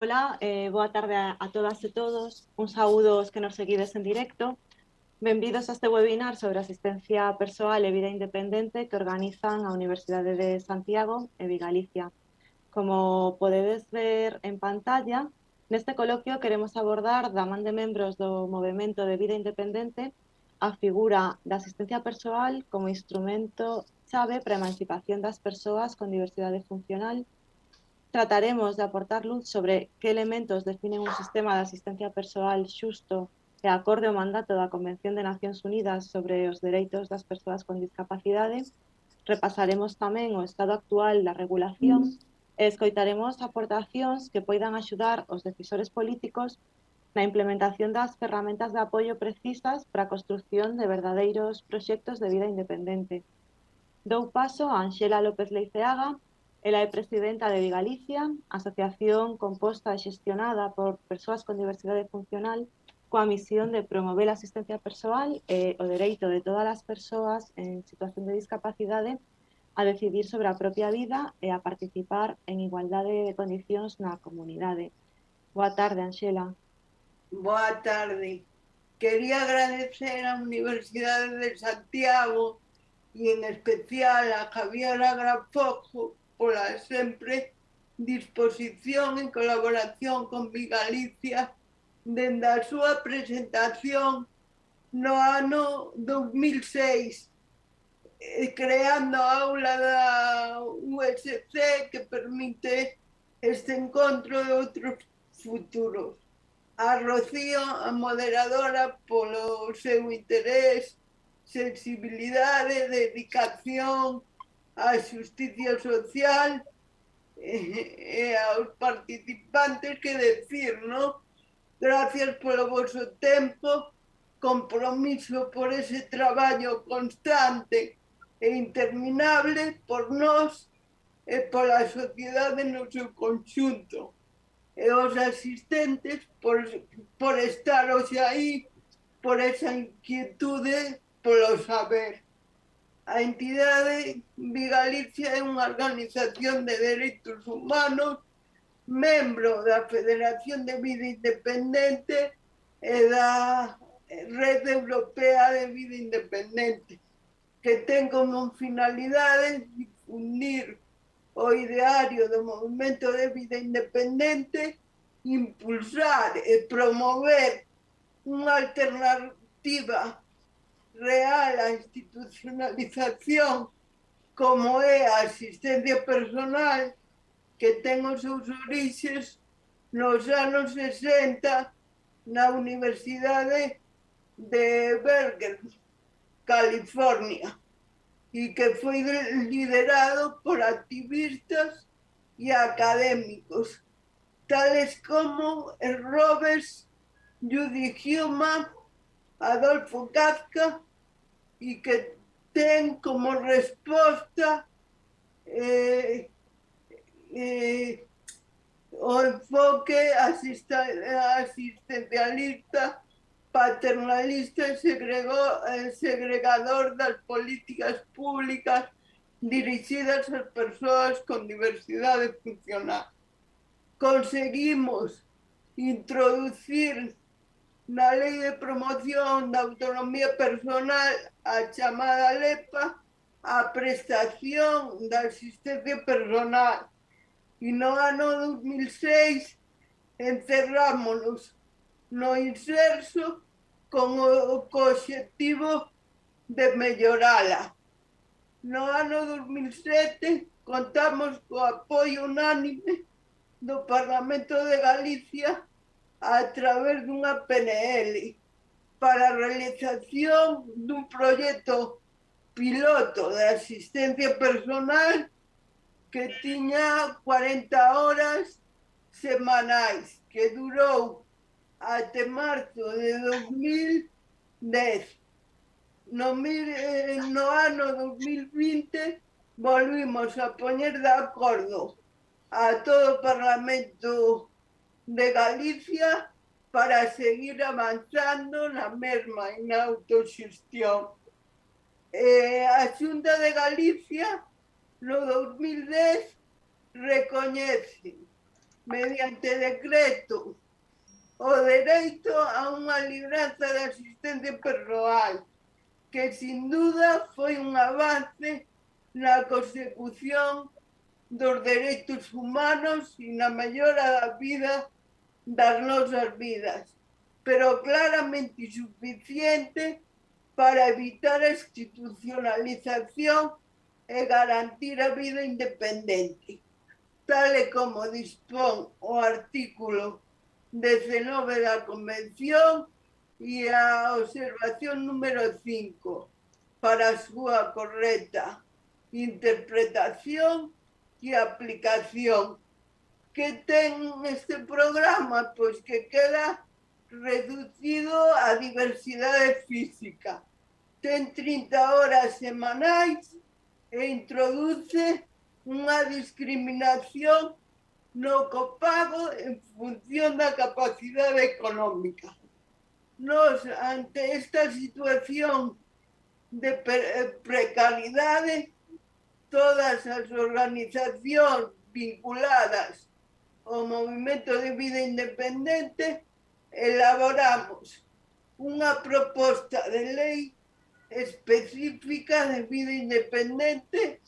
Ola, boa tarde a todas e todos. Un saúdo aos que nos seguides en directo. Benvidos a este webinar sobre asistencia persoal e vida independente que organizan a Universidade de Santiago e Vigalicia. Como podedes ver en pantalla, neste coloquio queremos abordar da man de membros do Movemento de Vida Independente a figura da asistencia persoal como instrumento chave para a emancipación das persoas con diversidade funcional. Trataremos de aportar luz sobre que elementos definen un sistema de asistencia persoal xusto e acorde ao mandato da Convención de Nacións Unidas sobre os dereitos das persoas con discapacidade. Repasaremos tamén o estado actual da regulación e escoitaremos aportacións que poidan axudar os decisores políticos na implementación das ferramentas de apoio precisas para a construción de verdadeiros proxectos de vida independente. Dou paso a Anxela López Leiceaga. Ela é presidenta de Vigalicia, asociación composta e xestionada por persoas con diversidade funcional coa misión de promover a asistencia persoal e o dereito de todas as persoas en situación de discapacidade a decidir sobre a propia vida e a participar en igualdade de condicións na comunidade. Boa tarde, Anxela. Boa tarde. Quería agradecer á Universidade de Santiago e en especial a Javiera Grafojo pola sempre disposición en colaboración con Vigalicia dende a súa presentación no ano 2006, creando a aula da USC que permite este encontro de outros futuros. A Rocío, a moderadora, polo seu interés, sensibilidade, dedicación á xusticia social e aos participantes, que decir, non? Gracias polo vosso tempo, compromiso por ese traballo constante e interminable por nós e pola sociedade no seu conxunto. E os asistentes por estar hoxe aí, por esa inquietude polo saber. A entidade Vigalicia é unha organización de dereitos humanos, membro da Federación de Vida Independente e da Rede Europea de Vida Independente, que ten como finalidade difundir o ideario do movimento de vida independente, impulsar e promover unha alternativa real á institucionalización como é a asistencia personal, que ten os seus orixes nos anos 60 na Universidade de Berkeley, California, e que foi liderado por activistas e académicos, tales como Robert Judy Heumann, Adolfo Kafka, e que ten como resposta o enfoque asistencialista, paternalista e segregador das políticas públicas dirixidas ás persoas con diversidade funcional. Conseguimos introducir na Lei de Promoción da Autonomía Personal, a chamada LEPA, a prestación da asistencia personal. E no ano 2006 encerrámonos no inserso con o obxectivo de mellorala. No ano 2007 contamos co apoio unánime do Parlamento de Galicia a través dunha PNL para a realización dun proxecto piloto de asistencia personal que tiña 40 horas semanais, que durou até marzo de 2010. No ano 2020 volvimos a poñer de acordo a todo o Parlamento de Galicia para seguir avanzando na mesma e na autoxestión. A Xunta de Galicia no 2010 recoñece mediante decreto o dereito a unha libranza de asistencia persoal, que sin duda foi un avance na consecución dos dereitos humanos e na mellora da vida das nosas vidas, pero claramente insuficiente para evitar a institucionalización e garantir a vida independente, tal e como dispón o artículo 19 da Convención e a observación número 5 para a súa correcta interpretación e aplicación. Que ten este programa? Pois que queda reducido a diversidade física. Ten 30 horas semanais e introduce unha discriminación no copago en función da capacidade económica. Nos, ante esta situación de precariedade, todas as organizacións vinculadas ao movimento de vida independente elaboramos unha proposta de lei específica de vida independente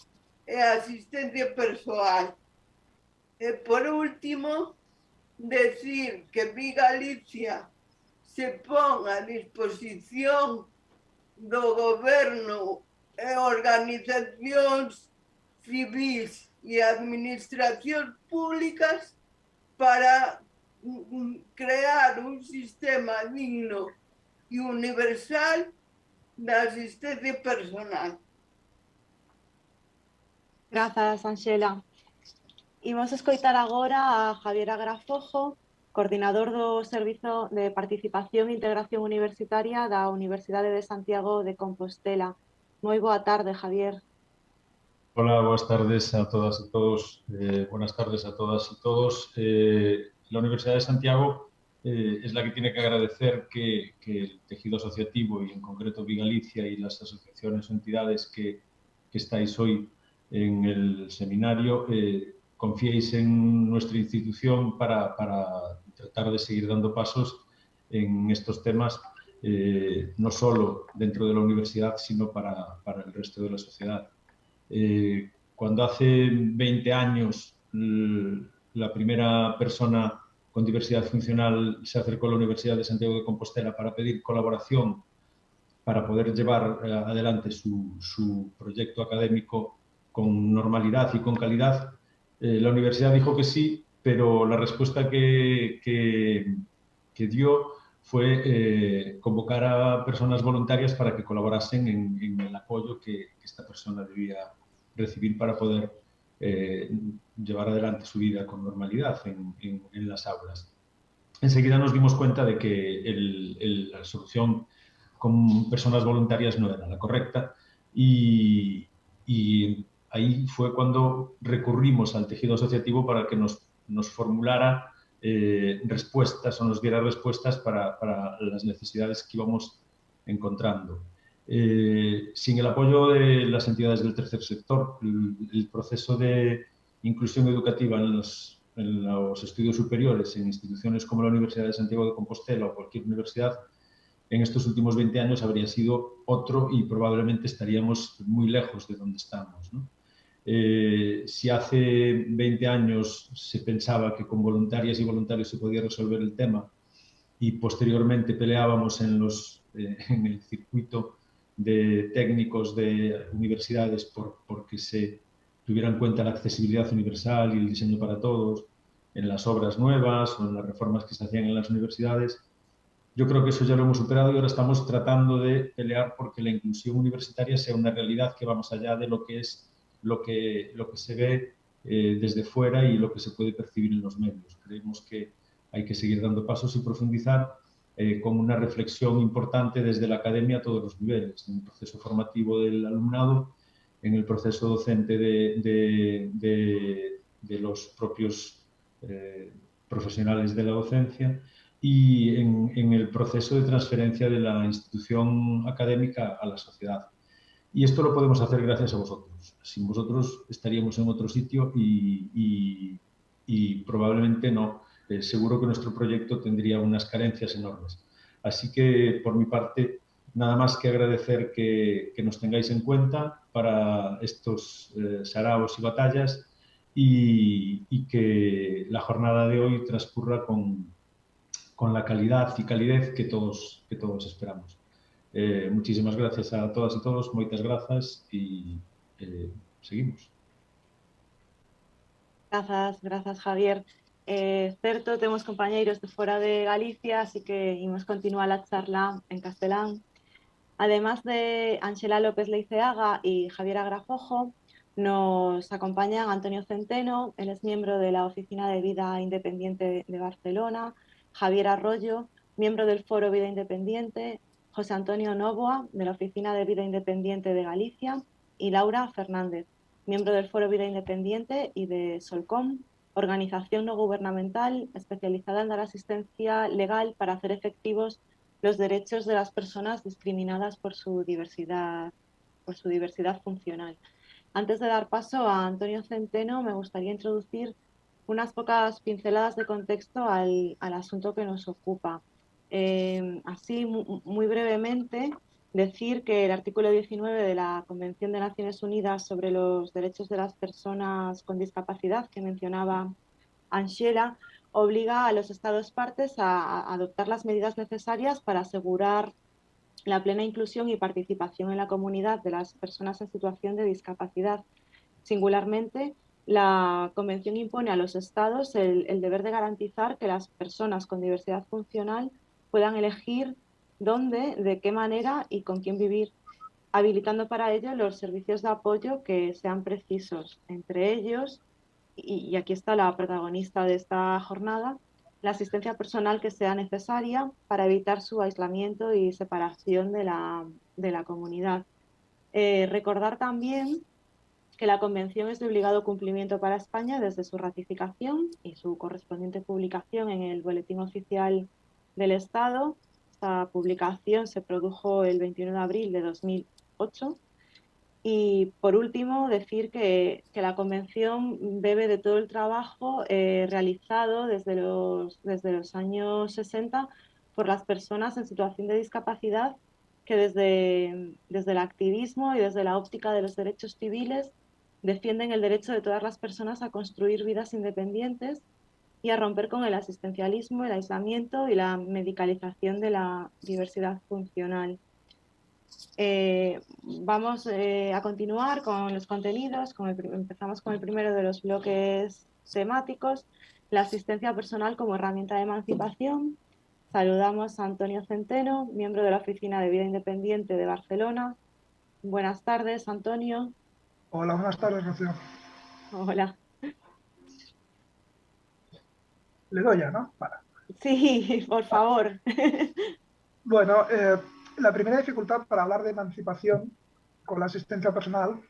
e asistencia persoal. E por último, decir que Vigalicia se pon a disposición do goberno e organizacións civis e administracións públicas para crear un sistema digno e universal de asistencia personal. Grazas, Anxela. Imos escoitar agora a Javier Agrafojo, coordinador do Servizo de Participación e Integración Universitaria da Universidade de Santiago de Compostela. Moi boa tarde, Javier. Hola, buenas tardes a todas y todos. Buenas tardes a todas y todos. La Universidad de Santiago es la que tiene que agradecer que el tejido asociativo y en concreto Vigalicia y las asociaciones o entidades que estáis hoy en el seminario confiéis en nuestra institución para tratar de seguir dando pasos en estos temas, no solo dentro de la universidad, sino para el resto de la sociedad. Cuando hace 20 años la primera persona con diversidad funcional se acercó a la Universidad de Santiago de Compostela para pedir colaboración para poder llevar adelante su proyecto académico con normalidad y con calidad, la universidad dijo que sí, pero la respuesta que dio fue convocar a personas voluntarias para que colaborasen en el apoyo que esta persona debía recibir para poder llevar adelante su vida con normalidad en las aulas. Enseguida nos dimos cuenta de que la solución con personas voluntarias no era la correcta y ahí fue cuando recurrimos al tejido asociativo para que nos formulara respuestas o nos diera respuestas para las necesidades que íbamos encontrando. Sin el apoyo de las entidades del tercer sector, el proceso de inclusión educativa en los estudios superiores en instituciones como la Universidad de Santiago de Compostela o cualquier universidad, en estos últimos 20 años habría sido otro y probablemente estaríamos muy lejos de donde estamos, ¿no? Si hace 20 años se pensaba que con voluntarias y voluntarios se podía resolver el tema y posteriormente peleábamos en el circuito de técnicos de universidades porque se tuviera en cuenta la accesibilidad universal y el diseño para todos en las obras nuevas o en las reformas que se hacían en las universidades, yo creo que eso ya lo hemos superado y ahora estamos tratando de pelear porque la inclusión universitaria sea una realidad que va más allá de lo que es lo que se ve desde fuera y lo que se puede percibir en los medios. Creemos que hay que seguir dando pasos y profundizar con una reflexión importante desde la academia a todos los niveles, en el proceso formativo del alumnado, en el proceso docente de los propios profesionales de la docencia y en el proceso de transferencia de la institución académica a la sociedad. Y esto lo podemos hacer gracias a vosotros. Sin vosotros estaríamos en otro sitio y y probablemente no. Seguro que nuestro proyecto tendría unas carencias enormes. Así que, por mi parte, nada más que agradecer que nos tengáis en cuenta para estos saraos y batallas y que la jornada de hoy transcurra con la calidad y calidez que todos esperamos. Muchísimas gracias a todas y todos, moitas grazas y seguimos. Grazas Javier. Certo, temos compañeiros de fora de Galicia, así que imos continuar a charla en castelán. Además de Ángela López Leiceaga y Javier Agrafojo, nos acompañan Antonio Centeno, él es miembro de la Oficina de Vida Independiente de Barcelona, Javier Arroyo, miembro del Foro Vida Independiente, José Antonio Novoa, de la Oficina de Vida Independiente de Galicia, y Laura Fernández, miembro del Foro Vida Independiente y de Solcom, organización no gubernamental especializada en dar asistencia legal para hacer efectivos los derechos de las personas discriminadas por su diversidad funcional. Antes de dar paso a Antonio Centeno, me gustaría introducir unas pocas pinceladas de contexto al asunto que nos ocupa. Así, muy brevemente, decir que el artículo 19 de la Convención de Naciones Unidas sobre los Derechos de las Personas con Discapacidad, que mencionaba Ángela, obliga a los Estados partes a adoptar las medidas necesarias para asegurar la plena inclusión y participación en la comunidad de las personas en situación de discapacidad. Singularmente, la Convención impone a los Estados el deber de garantizar que las personas con diversidad funcional puedan elegir dónde, de qué manera y con quién vivir, habilitando para ello los servicios de apoyo que sean precisos, entre ellos, y aquí está la protagonista de esta jornada, la asistencia personal que sea necesaria para evitar su aislamiento y separación de la comunidad. Recordar también que la Convención es de obligado cumplimiento para España desde su ratificación y su correspondiente publicación en el Boletín Oficial del Estado. Esta publicación se produjo el 21 de abril de 2008. Y por último, decir que la Convención bebe de todo el trabajo realizado desde los años 60 por las personas en situación de discapacidad que desde el activismo y desde la óptica de los derechos civiles defienden el derecho de todas las personas a construir vidas independientes y a romper con el asistencialismo, el aislamiento y la medicalización de la diversidad funcional. Vamos a continuar con los contenidos. Empezamos con el primero de los bloques temáticos, la asistencia personal como herramienta de emancipación. Saludamos a Antonio Centeno, miembro de la Oficina de Vida Independiente de Barcelona. Buenas tardes, Antonio. Hola, buenas tardes, Rocío. Hola. Le doy ya, ¿no? Vale. Sí, por favor. Bueno, la primera dificultad para hablar de emancipación con la asistencia personal,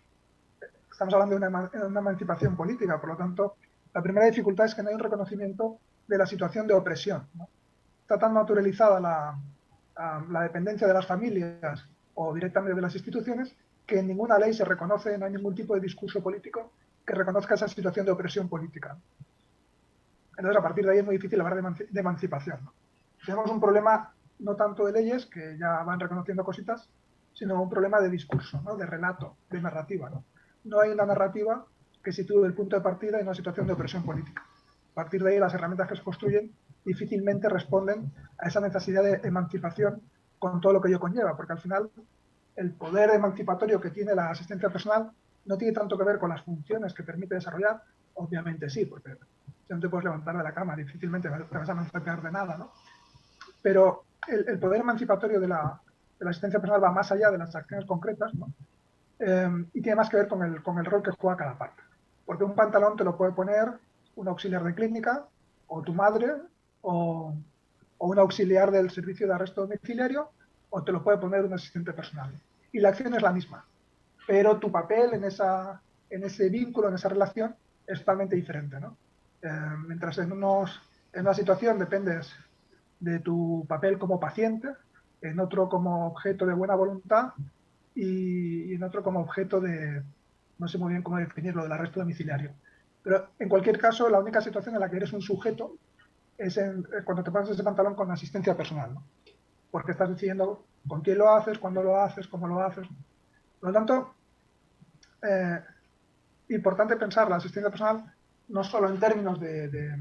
estamos hablando de una emancipación política, por lo tanto, la primera dificultad es que no hay un reconocimiento de la situación de opresión, ¿no? Está tan naturalizada la dependencia de las familias o directamente de las instituciones que en ninguna ley se reconoce, no hay ningún tipo de discurso político que reconozca esa situación de opresión política. Entonces, a partir de ahí es muy difícil hablar de emancipación, ¿no? Tenemos un problema no tanto de leyes, que ya van reconociendo cositas, sino un problema de discurso, ¿no? De relato, de narrativa, ¿no? No hay una narrativa que sitúe el punto de partida en una situación de opresión política. A partir de ahí, las herramientas que se construyen difícilmente responden a esa necesidad de emancipación con todo lo que ello conlleva, porque al final el poder emancipatorio que tiene la asistencia personal no tiene tanto que ver con las funciones que permite desarrollar, obviamente sí, porque si no te puedes levantar de la cama, difícilmente te vas a emancipar de nada, ¿no? Pero el poder emancipatorio de la asistencia personal va más allá de las acciones concretas, ¿no? Y tiene más que ver con el rol que juega cada parte. Porque un pantalón te lo puede poner un auxiliar de clínica, o tu madre, o un auxiliar del servicio de arresto domiciliario, o te lo puede poner un asistente personal. Y la acción es la misma, pero tu papel en ese vínculo, en esa relación, es totalmente diferente, ¿no? Mientras en una situación dependes de tu papel como paciente, en otro como objeto de buena voluntad y en otro como objeto de, no sé muy bien cómo definirlo, del arresto domiciliario. Pero en cualquier caso, la única situación en la que eres un sujeto es cuando te pones ese pantalón con asistencia personal, ¿no? Porque estás decidiendo con quién lo haces, cuándo lo haces, cómo lo haces. Por lo tanto, importante pensar la asistencia personal no solo en términos de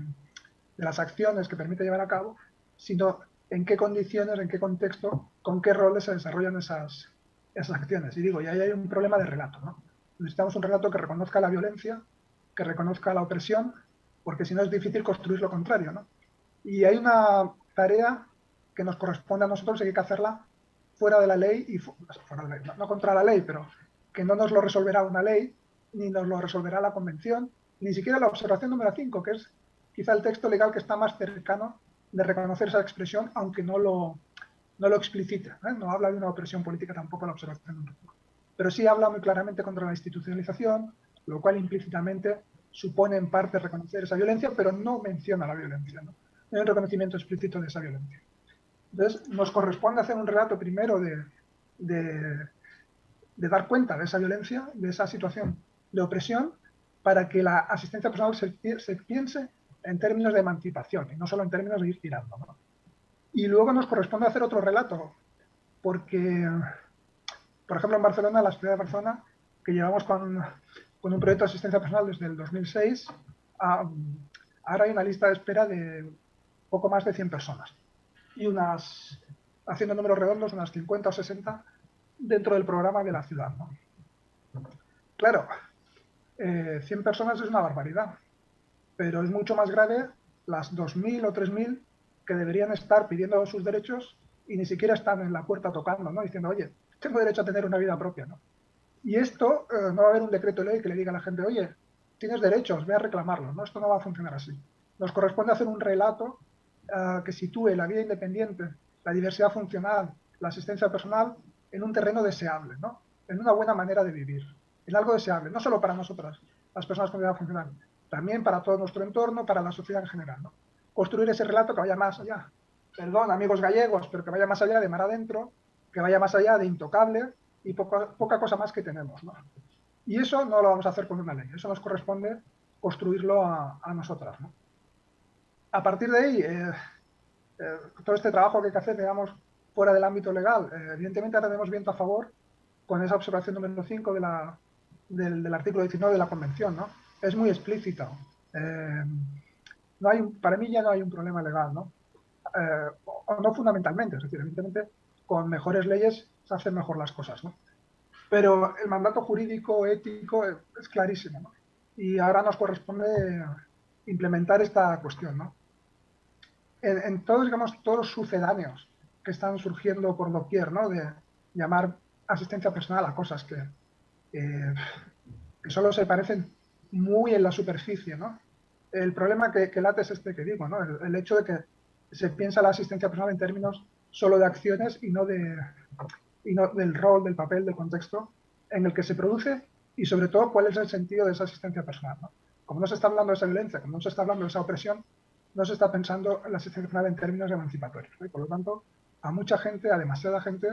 las acciones que permite llevar a cabo, sino en qué condiciones, en qué contexto, con qué roles se desarrollan esas acciones. Y digo, y ahí hay un problema de relato, ¿no? Necesitamos un relato que reconozca la violencia, que reconozca la opresión, porque si no es difícil construir lo contrario, ¿no? Y hay una tarea que nos corresponde a nosotros y hay que hacerla fuera de la ley, y fuera de la ley, no contra la ley, pero que no nos lo resolverá una ley, ni nos lo resolverá la convención, ni siquiera la observación número 5, que es quizá el texto legal que está más cercano de reconocer esa expresión, aunque no lo explicite, ¿eh? No habla de una opresión política tampoco la observación número 5. Pero sí habla muy claramente contra la institucionalización, lo cual implícitamente supone en parte reconocer esa violencia, pero no menciona la violencia, ¿no? No hay un reconocimiento explícito de esa violencia. Entonces, nos corresponde hacer un relato primero de dar cuenta de esa violencia, de esa situación de opresión, para que la asistencia personal se piense en términos de emancipación y no solo en términos de ir tirando, ¿no? Y luego nos corresponde hacer otro relato, porque, por ejemplo, en Barcelona, la ciudad de Barcelona, que llevamos con un proyecto de asistencia personal desde el 2006, ahora hay una lista de espera de poco más de 100 personas y haciendo números redondos, unas 50 o 60 dentro del programa de la ciudad, ¿no? Claro, 100 personas es una barbaridad, pero es mucho más grave las 2.000 o 3.000 que deberían estar pidiendo sus derechos y ni siquiera están en la puerta tocando, ¿no? Diciendo, oye, tengo derecho a tener una vida propia, ¿no? Y esto, no va a haber un decreto de ley que le diga a la gente, oye, tienes derechos, ve a reclamarlos, ¿no? Esto no va a funcionar así. Nos corresponde hacer un relato que sitúe la vida independiente, la diversidad funcional, la asistencia personal en un terreno deseable, ¿no? En una buena manera de vivir, en algo deseable, no solo para nosotras, las personas con diversidad funcional, también para todo nuestro entorno, para la sociedad en general, ¿no? Construir ese relato que vaya más allá. Perdón, amigos gallegos, pero que vaya más allá de mar adentro, que vaya más allá de intocable y poca cosa más que tenemos, ¿no? Y eso no lo vamos a hacer con una ley, eso nos corresponde construirlo a nosotras, ¿no? A partir de ahí, todo este trabajo que hay que hacer, digamos, fuera del ámbito legal, evidentemente ahora tenemos viento a favor con esa observación número 5 del artículo 19 de la Convención, ¿no? Es muy explícita. Para mí ya no hay un problema legal, ¿no? O no fundamentalmente, es decir, evidentemente con mejores leyes se hacen mejor las cosas, ¿no? Pero el mandato jurídico, ético, es clarísimo, ¿no? Y ahora nos corresponde implementar esta cuestión, ¿no? En todos, digamos, todos los sucedáneos que están surgiendo por doquier, ¿no? De llamar asistencia personal a cosas que solo se parecen muy en la superficie, ¿no? El problema que late es este que digo, ¿no? El hecho de que se piensa la asistencia personal en términos solo de acciones y no del rol, del papel, del contexto en el que se produce y sobre todo cuál es el sentido de esa asistencia personal, ¿no? Como no se está hablando de esa violencia, como no se está hablando de esa opresión, no se está pensando en la asistencia personal en términos emancipatorios, ¿no? Y por lo tanto, a mucha gente, a demasiada gente,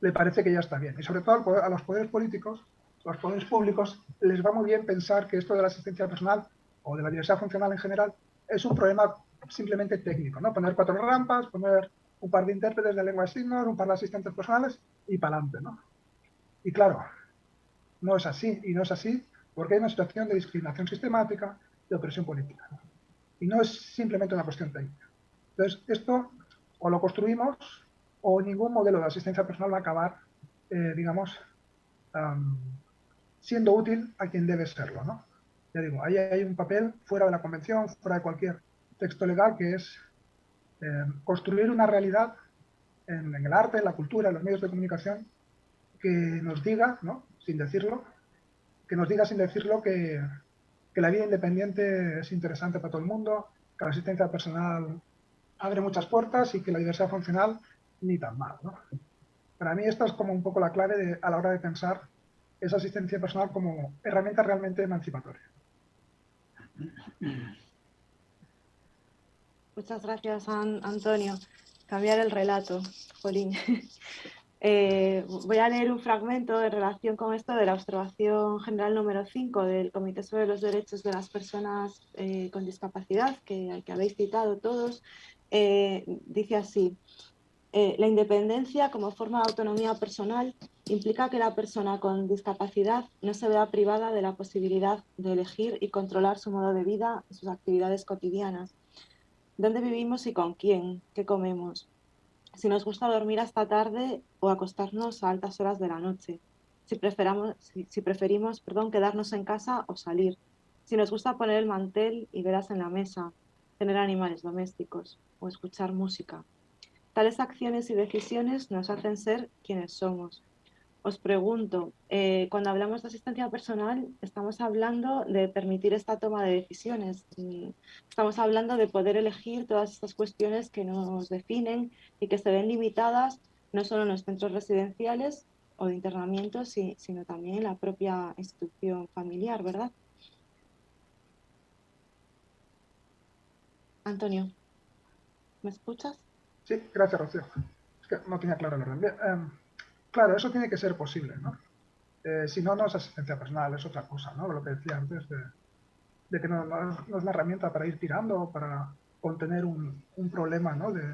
le parece que ya está bien. Y sobre todo a los poderes políticos, los poderes públicos, les va muy bien pensar que esto de la asistencia personal o de la diversidad funcional en general es un problema simplemente técnico, ¿no? Poner 4 rampas, poner un par de intérpretes de lengua de signos, un par de asistentes personales y para adelante, ¿no? Y claro, no es así, y no es así porque hay una situación de discriminación sistemática, de opresión política, ¿no? Y no es simplemente una cuestión técnica. Entonces, esto o lo construimos o ningún modelo de asistencia personal va a acabar, digamos, siendo útil a quien debe serlo, ¿no? Ya digo, ahí hay un papel fuera de la convención, fuera de cualquier texto legal, que es construir una realidad en el arte, en la cultura, en los medios de comunicación, que nos diga, ¿no? Sin decirlo, que nos diga sin decirlo que la vida independiente es interesante para todo el mundo, que la asistencia personal abre muchas puertas y que la diversidad funcional ni tan mal, ¿no? Para mí esta es como un poco la clave a la hora de pensar esa asistencia personal como herramienta realmente emancipatoria. Muchas gracias, Antonio. Cambiar el relato, jolín. Voy a leer un fragmento en relación con esto de la observación general número 5 del Comité sobre los Derechos de las Personas con Discapacidad, que habéis citado todos. Dice así: la independencia como forma de autonomía personal implica que la persona con discapacidad no se vea privada de la posibilidad de elegir y controlar su modo de vida y sus actividades cotidianas. ¿Dónde vivimos y con quién? ¿Qué comemos? Si nos gusta dormir hasta tarde o acostarnos a altas horas de la noche, si preferimos, quedarnos en casa o salir, si nos gusta poner el mantel y velas en la mesa, tener animales domésticos o escuchar música. Tales acciones y decisiones nos hacen ser quienes somos. Os pregunto, cuando hablamos de asistencia personal, estamos hablando de permitir esta toma de decisiones. Estamos hablando de poder elegir todas estas cuestiones que nos definen y que se ven limitadas no solo en los centros residenciales o de internamiento, sino también en la propia institución familiar, ¿verdad? Antonio, ¿me escuchas? Sí, gracias, Rocío. Es que no tenía claro el orden. Bien, claro, eso tiene que ser posible, ¿no? Si no, no es asistencia personal, es otra cosa, ¿no? Lo que decía antes de que no es la herramienta para ir tirando, para contener un problema, ¿no? De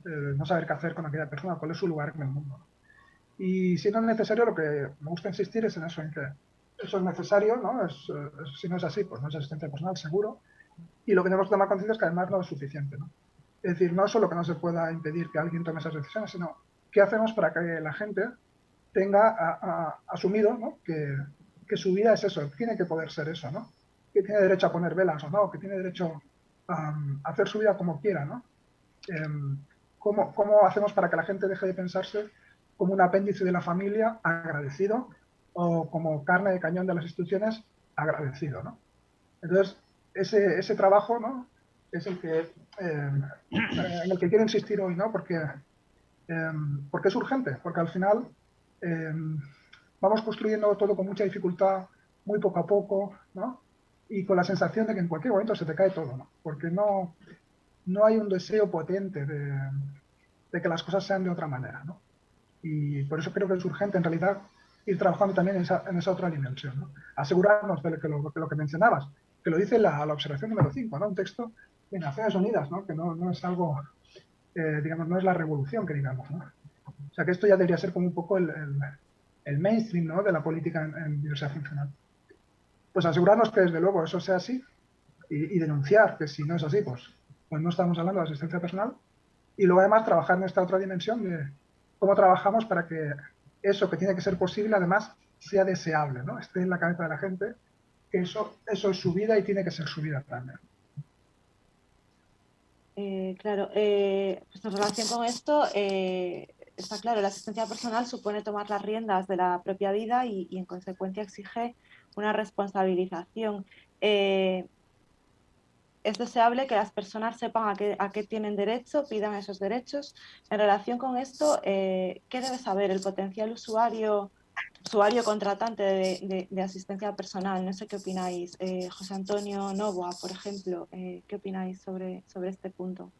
no saber qué hacer con aquella persona, cuál es su lugar en el mundo, ¿no? Y si no es necesario, lo que me gusta insistir es en eso, en que eso es necesario, ¿no? Si no es así, pues no es asistencia personal, seguro. Y lo que tenemos que tomar conciencia es que además no es suficiente, ¿no? Es decir, no solo que no se pueda impedir que alguien tome esas decisiones, sino qué hacemos para que la gente tenga asumido, ¿no? que su vida es eso, tiene que poder ser eso, ¿no? Que tiene derecho a poner velas o no, que tiene derecho a hacer su vida como quiera, ¿no? ¿Cómo hacemos para que la gente deje de pensarse como un apéndice de la familia agradecido o como carne de cañón de las instituciones agradecido, ¿no? Entonces, ese trabajo, ¿no? Es el que, en el que quiero insistir hoy, ¿no? Porque es urgente, porque al final vamos construyendo todo con mucha dificultad, muy poco a poco, ¿no? Y con la sensación de que en cualquier momento se te cae todo, ¿no? Porque no hay un deseo potente de que las cosas sean de otra manera, ¿no? Y por eso creo que es urgente, en realidad, ir trabajando también en esa otra dimensión, ¿no? Asegurarnos de que lo que mencionabas, que lo dice la observación número 5, ¿no? Un texto de Naciones Unidas, ¿no? Que no es algo, digamos, no es la revolución que digamos, ¿no? O sea que esto ya debería ser como un poco el mainstream, ¿no? De la política en diversidad funcional. Pues asegurarnos que desde luego eso sea así y denunciar que si no es así, pues no estamos hablando de asistencia personal. Y luego además trabajar en esta otra dimensión de cómo trabajamos para que eso que tiene que ser posible además sea deseable, ¿no? Esté en la cabeza de la gente, que eso es su vida y tiene que ser su vida también. Claro, pues en relación con esto, está claro, la asistencia personal supone tomar las riendas de la propia vida y en consecuencia exige una responsabilización. Es deseable que las personas sepan a qué tienen derecho, pidan esos derechos. En relación con esto, ¿qué debe saber el potencial usuario contratante de asistencia personal? No sé qué opináis. José Antonio Novoa, por ejemplo, ¿qué opináis sobre este punto?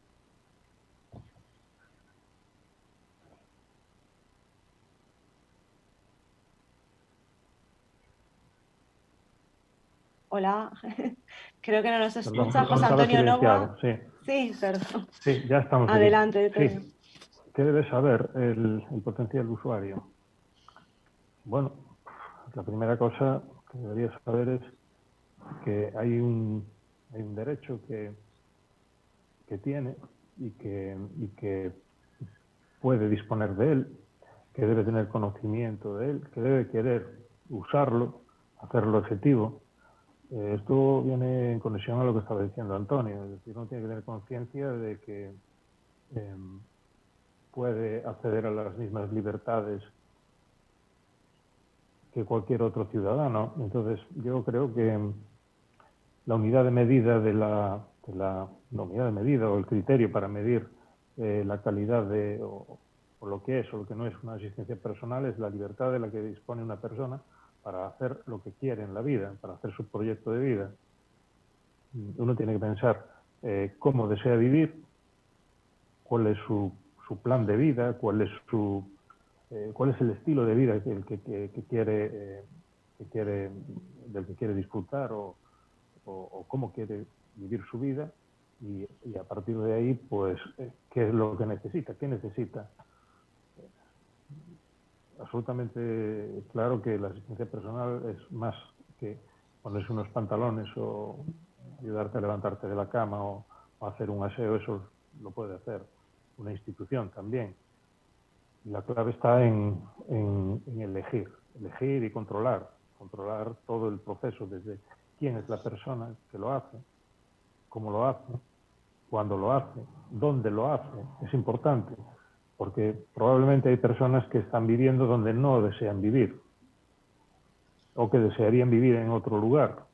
Hola, creo que no nos escucha. José Estaba Antonio silenciado, Novoa. sí. Sí, perdón. Sí, ya estamos aquí. Adelante, Antonio. Sí. ¿Qué debe saber el potencial usuario? Bueno, la primera cosa que debería saber es que hay un derecho que tiene y que puede disponer de él, que debe tener conocimiento de él, que debe querer usarlo, hacerlo efectivo. Esto viene en conexión a lo que estaba diciendo Antonio, es decir, uno tiene que tener conciencia de que puede acceder a las mismas libertades que cualquier otro ciudadano. Entonces, yo creo que la unidad de medida la unidad de medida o el criterio para medir la calidad o lo que es o lo que no es una asistencia personal es la libertad de la que dispone una persona para hacer lo que quiere en la vida, para hacer su proyecto de vida. Uno tiene que pensar cómo desea vivir, cuál es su plan de vida, cuál es su cuál es el estilo de vida del que quiere disfrutar o cómo quiere vivir su vida y a partir de ahí, pues, qué es lo que necesita, qué necesita. Absolutamente claro que la asistencia personal es más que ponerse unos pantalones o ayudarte a levantarte de la cama o hacer un aseo. Eso lo puede hacer una institución también. La clave está en elegir y controlar todo el proceso, desde quién es la persona que lo hace, cómo lo hace, cuándo lo hace, dónde lo hace. Es importante, porque probablemente hay personas que están viviendo donde no desean vivir o que desearían vivir en otro lugar.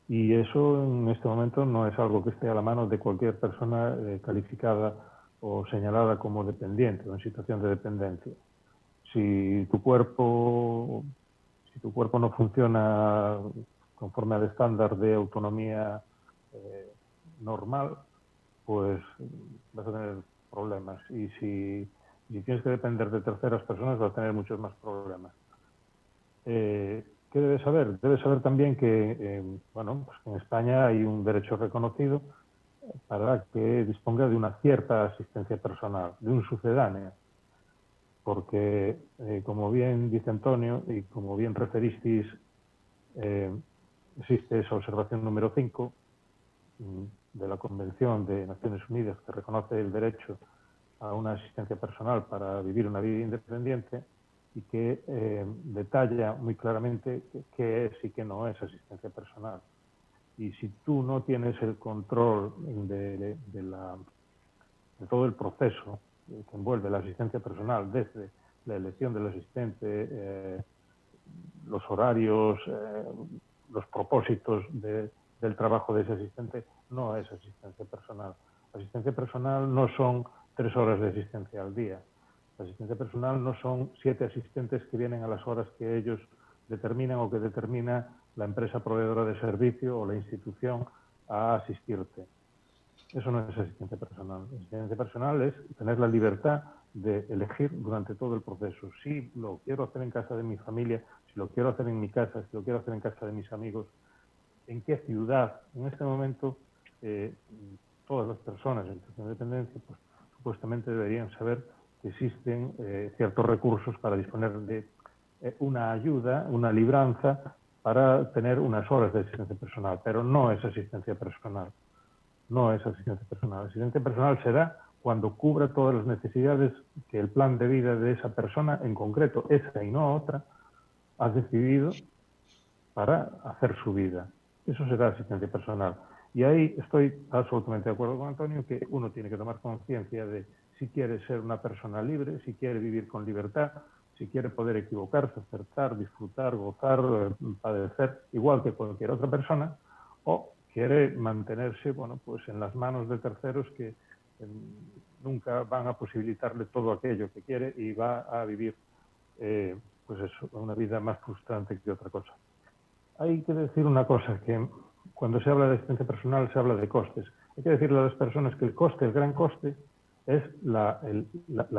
Y eso en este momento no es algo que esté a la mano de cualquier persona calificada o señalada como dependiente o en situación de dependencia. Si tu cuerpo no funciona conforme al estándar de autonomía normal, pues vas a tener problemas. Y si tienes que depender de terceras personas, vas a tener muchos más problemas. ¿Qué debes saber? Debes saber también que bueno, pues en España hay un derecho reconocido para que disponga de una cierta asistencia personal, de un sucedáneo. Porque, como bien dice Antonio y como bien referisteis, existe esa observación número 5 de la Convención de Naciones Unidas que reconoce el derecho a una asistencia personal para vivir una vida independiente y que detalla muy claramente qué es y qué no es asistencia personal. Y si tú no tienes el control de todo el proceso que envuelve la asistencia personal, desde la elección del asistente, los horarios, los propósitos del trabajo de ese asistente, no es asistencia personal. Asistencia personal no son 3 horas de asistencia al día. La asistencia personal no son 7 asistentes que vienen a las horas que ellos determinan o que determina la empresa proveedora de servicio o la institución a asistirte. Eso no es asistencia personal. Asistencia personal es tener la libertad de elegir durante todo el proceso. Si lo quiero hacer en casa de mi familia, si lo quiero hacer en mi casa, si lo quiero hacer en casa de mis amigos, en qué ciudad. En este momento, todas las personas en situación de dependencia, pues, supuestamente deberían saber que existen ciertos recursos para disponer de una ayuda, una libranza para tener unas horas de asistencia personal, pero no es asistencia personal. No es asistencia personal. Asistencia personal será cuando cubra todas las necesidades que el plan de vida de esa persona, en concreto esa y no otra, ha decidido para hacer su vida. Eso será asistencia personal. Y ahí estoy absolutamente de acuerdo con Antonio, que uno tiene que tomar conciencia de si quiere ser una persona libre, si quiere vivir con libertad, si quiere poder equivocarse, acertar, disfrutar, gozar, padecer, igual que cualquier otra persona, o quiere mantenerse, bueno, pues en las manos de terceros que nunca van a posibilitarle todo aquello que quiere y va a vivir pues eso, una vida más frustrante que otra cosa. Hay que decir una cosa, que cuando se habla de asistencia personal se habla de costes. Hay que decirle a las personas que el coste, el gran coste, es la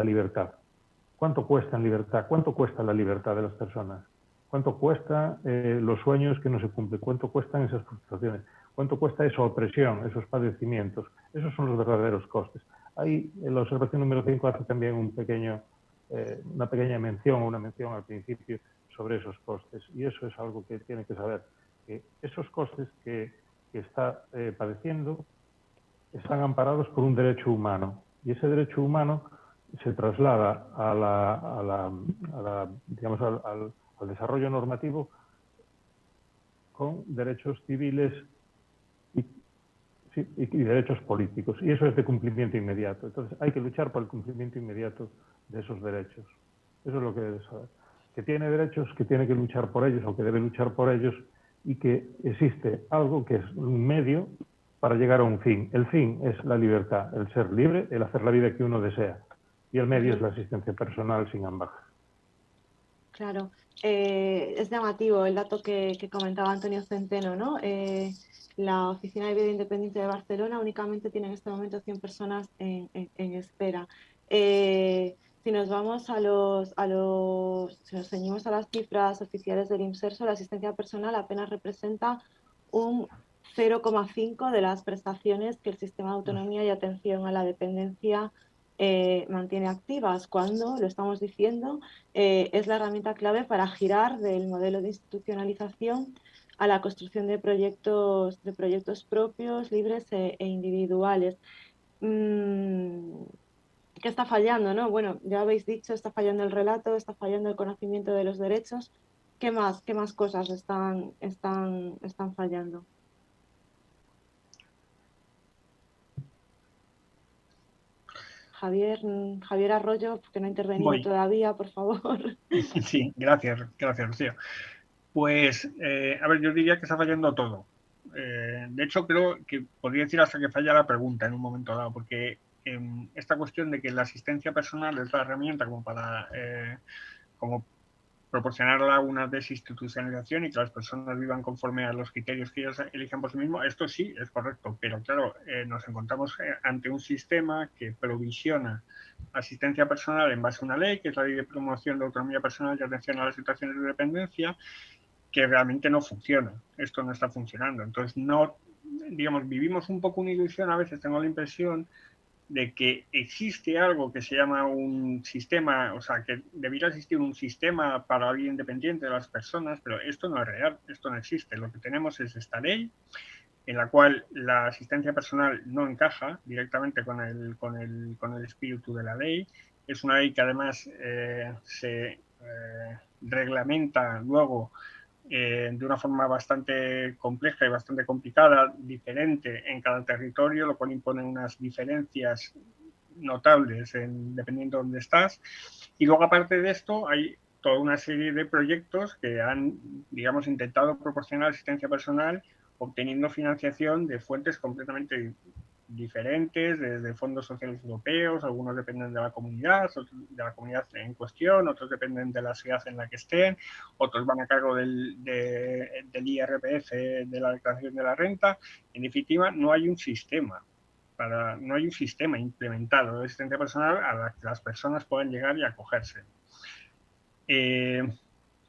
libertad. ¿Cuánto cuesta en libertad? ¿Cuánto cuesta la libertad de las personas? ¿Cuánto cuesta los sueños que no se cumplen? ¿Cuánto cuestan esas frustraciones? ¿Cuánto cuesta esa opresión, esos padecimientos? Esos son los verdaderos costes. Ahí en la observación número 5 hace también una pequeña mención, una mención al principio sobre esos costes. Y eso es algo que tiene que saber, que esos costes que está padeciendo están amparados por un derecho humano. Y ese derecho humano se traslada digamos, al desarrollo normativo con derechos civiles y derechos políticos. Y eso es de cumplimiento inmediato. Entonces hay que luchar por el cumplimiento inmediato de esos derechos. Eso es lo que debe saber. Que tiene derechos, que tiene que luchar por ellos o que debe luchar por ellos, y que existe algo que es un medio para llegar a un fin. El fin es la libertad, el ser libre, el hacer la vida que uno desea. Y el medio es la asistencia personal sin ambajes. Claro, es llamativo el dato que comentaba Antonio Centeno, ¿no? La Oficina de Vida Independiente de Barcelona únicamente tiene en este momento 100 personas en espera. 100 Si nos vamos si nos ceñimos a las cifras oficiales del IMSERSO, la asistencia personal apenas representa un 0,5 de las prestaciones que el sistema de autonomía y atención a la dependencia mantiene activas, cuando, lo estamos diciendo, es la herramienta clave para girar del modelo de institucionalización a la construcción de proyectos propios, libres e individuales. ¿Qué está fallando, no? Bueno, ya habéis dicho, está fallando el relato, está fallando el conocimiento de los derechos. ¿Qué más cosas están fallando? Javier Arroyo, que no ha intervenido todavía, por favor. Sí, gracias, Rocío. Pues, a ver, yo diría que está fallando todo. De hecho, creo que podría decir hasta que falla la pregunta en un momento dado, porque esta cuestión de que la asistencia personal es la herramienta como para como proporcionar una desinstitucionalización y que las personas vivan conforme a los criterios que ellos elijan por sí mismos, esto sí es correcto, pero claro, nos encontramos ante un sistema que provisiona asistencia personal en base a una ley, que es la Ley de Promoción de Autonomía Personal y Atención a las Situaciones de Dependencia, que realmente no funciona. Esto no está funcionando. Entonces, no, digamos, vivimos un poco una ilusión, a veces tengo la impresión de que existe algo que se llama un sistema, o sea, que debiera existir un sistema para la vida independiente de las personas, pero esto no es real, esto no existe. Lo que tenemos es esta ley en la cual la asistencia personal no encaja directamente con el espíritu de la ley. Es una ley que además se reglamenta luego de una forma bastante compleja y bastante complicada, diferente en cada territorio, lo cual impone unas diferencias notables dependiendo de dónde estás. Y luego, aparte de esto, hay toda una serie de proyectos que han, digamos, intentado proporcionar asistencia personal obteniendo financiación de fuentes completamente diferentes, desde fondos sociales europeos, algunos dependen de la comunidad en cuestión, otros dependen de la ciudad en la que estén, otros van a cargo del IRPF, de la declaración de la renta. En definitiva, no hay un sistema implementado de asistencia personal a la que las personas puedan llegar y acogerse.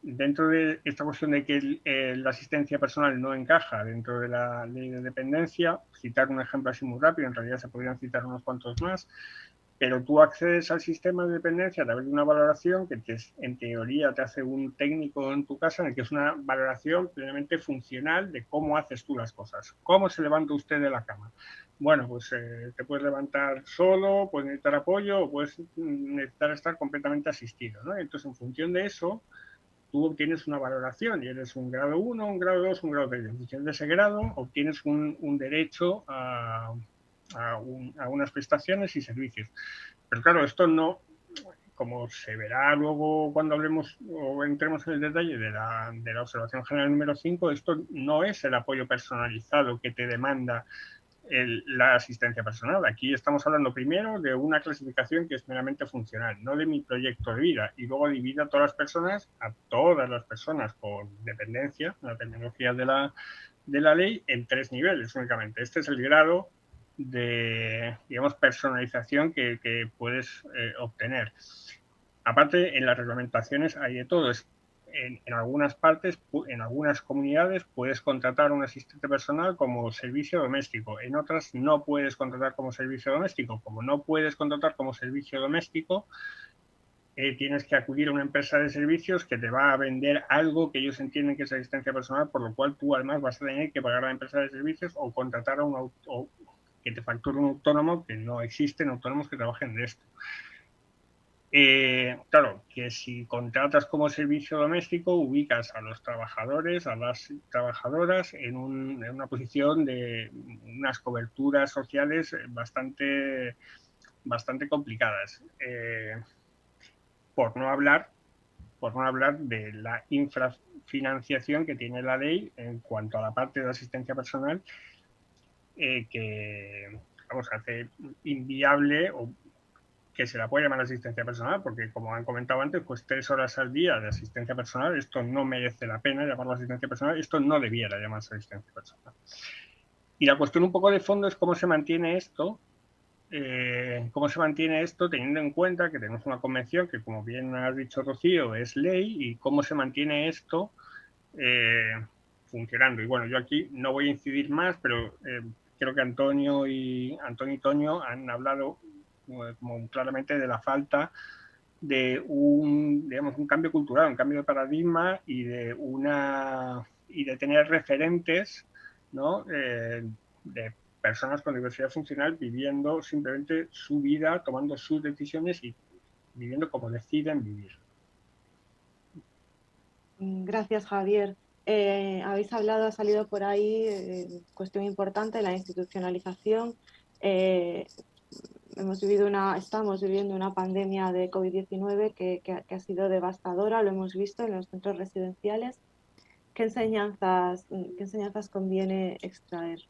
Dentro de esta cuestión de que la asistencia personal no encaja dentro de la ley de dependencia, citar un ejemplo así muy rápido, en realidad se podrían citar unos cuantos más, pero tú accedes al sistema de dependencia a través de una valoración que en teoría te hace un técnico en tu casa, en el que es una valoración plenamente funcional de cómo haces tú las cosas. ¿Cómo se levanta usted de la cama? Bueno, pues te puedes levantar solo, puedes necesitar apoyo o puedes necesitar estar completamente asistido, ¿no? Entonces, en función de eso, tú obtienes una valoración y eres un grado 1, un grado 2, un grado 3. En función de ese grado, obtienes un derecho a unas prestaciones y servicios. Pero claro, esto no, como se verá luego cuando hablemos o entremos en el detalle de la observación general número 5, esto no es el apoyo personalizado que te demanda la asistencia personal. Aquí estamos hablando primero de una clasificación que es meramente funcional, no de mi proyecto de vida, y luego divide a todas las personas con dependencia, la terminología de la ley, en 3 niveles únicamente. Este es el grado de, digamos, personalización que puedes obtener. Aparte, en las reglamentaciones hay de todo. En algunas partes, en algunas comunidades, puedes contratar un asistente personal como servicio doméstico. En otras no puedes contratar como servicio doméstico. Como no puedes contratar como servicio doméstico, tienes que acudir a una empresa de servicios que te va a vender algo que ellos entienden que es asistencia personal, por lo cual tú además vas a tener que pagar a la empresa de servicios o contratar a que te facture un autónomo, que no existen autónomos que trabajen de esto. Claro, que si contratas como servicio doméstico, ubicas a los trabajadores, a las trabajadoras en una posición de unas coberturas sociales bastante complicadas. Por no hablar de la infrafinanciación que tiene la ley en cuanto a la parte de asistencia personal, que hace inviable o que se la puede llamar asistencia personal, porque como han comentado antes, pues 3 horas al día de asistencia personal, esto no merece la pena llamarlo asistencia personal, esto no debiera llamarse asistencia personal. Y la cuestión un poco de fondo es cómo se mantiene esto ¿Cómo se mantiene esto teniendo en cuenta que tenemos una convención que, como bien has dicho, Rocío, es ley? ¿Y cómo se mantiene esto funcionando? Y bueno, yo aquí no voy a incidir más, pero creo que Antonio y Toño han hablado como claramente de la falta de digamos, un cambio cultural, un cambio de paradigma y de tener referentes, ¿no? De personas con diversidad funcional viviendo simplemente su vida, tomando sus decisiones y viviendo como deciden vivir. Gracias, Javier. Habéis hablado, ha salido por ahí cuestión importante, la institucionalización. Estamos viviendo una pandemia de COVID-19 que ha sido devastadora, lo hemos visto en los centros residenciales. ¿Qué enseñanzas conviene extraer?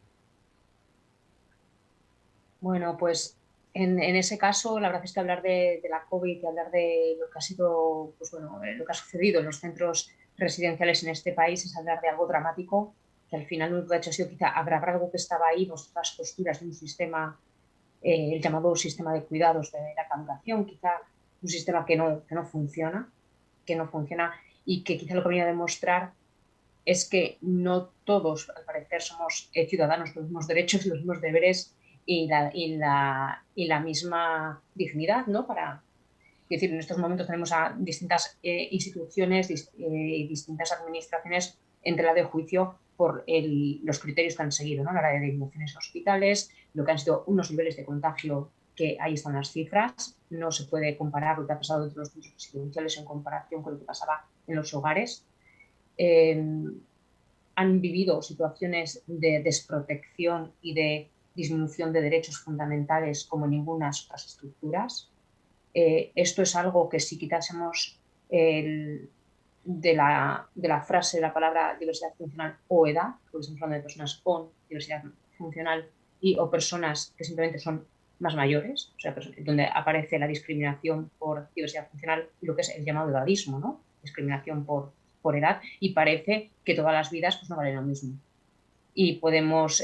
Bueno, pues en ese caso, la verdad es que hablar de la COVID y hablar de lo que ha sido, pues bueno, lo que ha sucedido en los centros residenciales en este país es hablar de algo dramático, que al final lo único que ha hecho ha sido quizá agravar algo que estaba ahí, nuestras posturas de un sistema, el llamado sistema de cuidados de larga duración, quizá un sistema que no funciona y que quizá lo que viene a demostrar es que no todos, al parecer, somos ciudadanos con los mismos derechos y los mismos deberes y la misma dignidad, ¿no? Es decir, en estos momentos tenemos a distintas instituciones y distintas administraciones en tela de juicio por los criterios que han seguido, ¿no? A la hora de dimensiones hospitales, lo que han sido unos niveles de contagio que ahí están las cifras, no se puede comparar lo que ha pasado dentro de los centros residenciales en comparación con lo que pasaba en los hogares. Han vivido situaciones de desprotección y de disminución de derechos fundamentales como ninguna otras estructuras. Esto es algo que si quitásemos de la frase, de la palabra diversidad funcional o edad, porque estamos hablando de personas con diversidad funcional o personas que simplemente son más mayores, o sea, donde aparece la discriminación por diversidad funcional y lo que es el llamado edadismo, ¿no? Discriminación por edad, y parece que todas las vidas pues, no valen lo mismo. Y podemos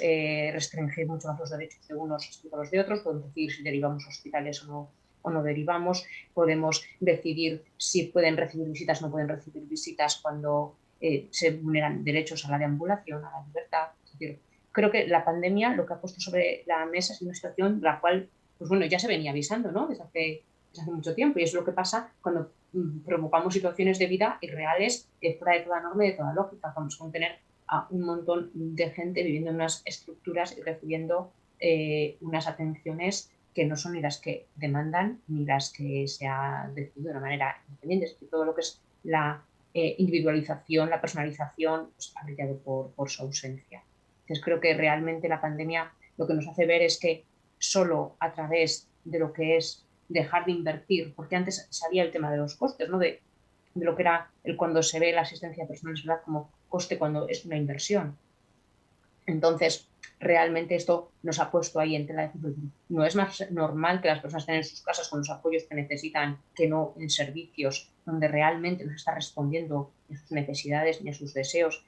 restringir mucho más los derechos de unos respecto a los de otros, podemos decidir si derivamos hospitales o no derivamos, podemos decidir si pueden recibir visitas o no pueden recibir visitas cuando se vulneran derechos a la deambulación, a la libertad. Es decir, creo que la pandemia lo que ha puesto sobre la mesa es una situación la cual, pues bueno, ya se venía avisando, ¿no? Desde hace mucho tiempo, y es lo que pasa cuando provocamos situaciones de vida irreales fuera de toda norma y de toda lógica. Vamos a tener a un montón de gente viviendo en unas estructuras y recibiendo unas atenciones que no son ni las que demandan ni las que se ha decidido de una manera independiente. Es decir, todo lo que es la individualización, la personalización, pues, ha brillado por su ausencia. Entonces creo que realmente la pandemia lo que nos hace ver es que solo a través de lo que es dejar de invertir, porque antes salía el tema de los costes, ¿no? De lo que era cuando se ve la asistencia personal, ¿verdad? Como coste cuando es una inversión. Entonces, realmente esto nos ha puesto ahí en tela de juicio. No es más normal que las personas estén en sus casas con los apoyos que necesitan, que no en servicios donde realmente nos está respondiendo a sus necesidades ni a sus deseos.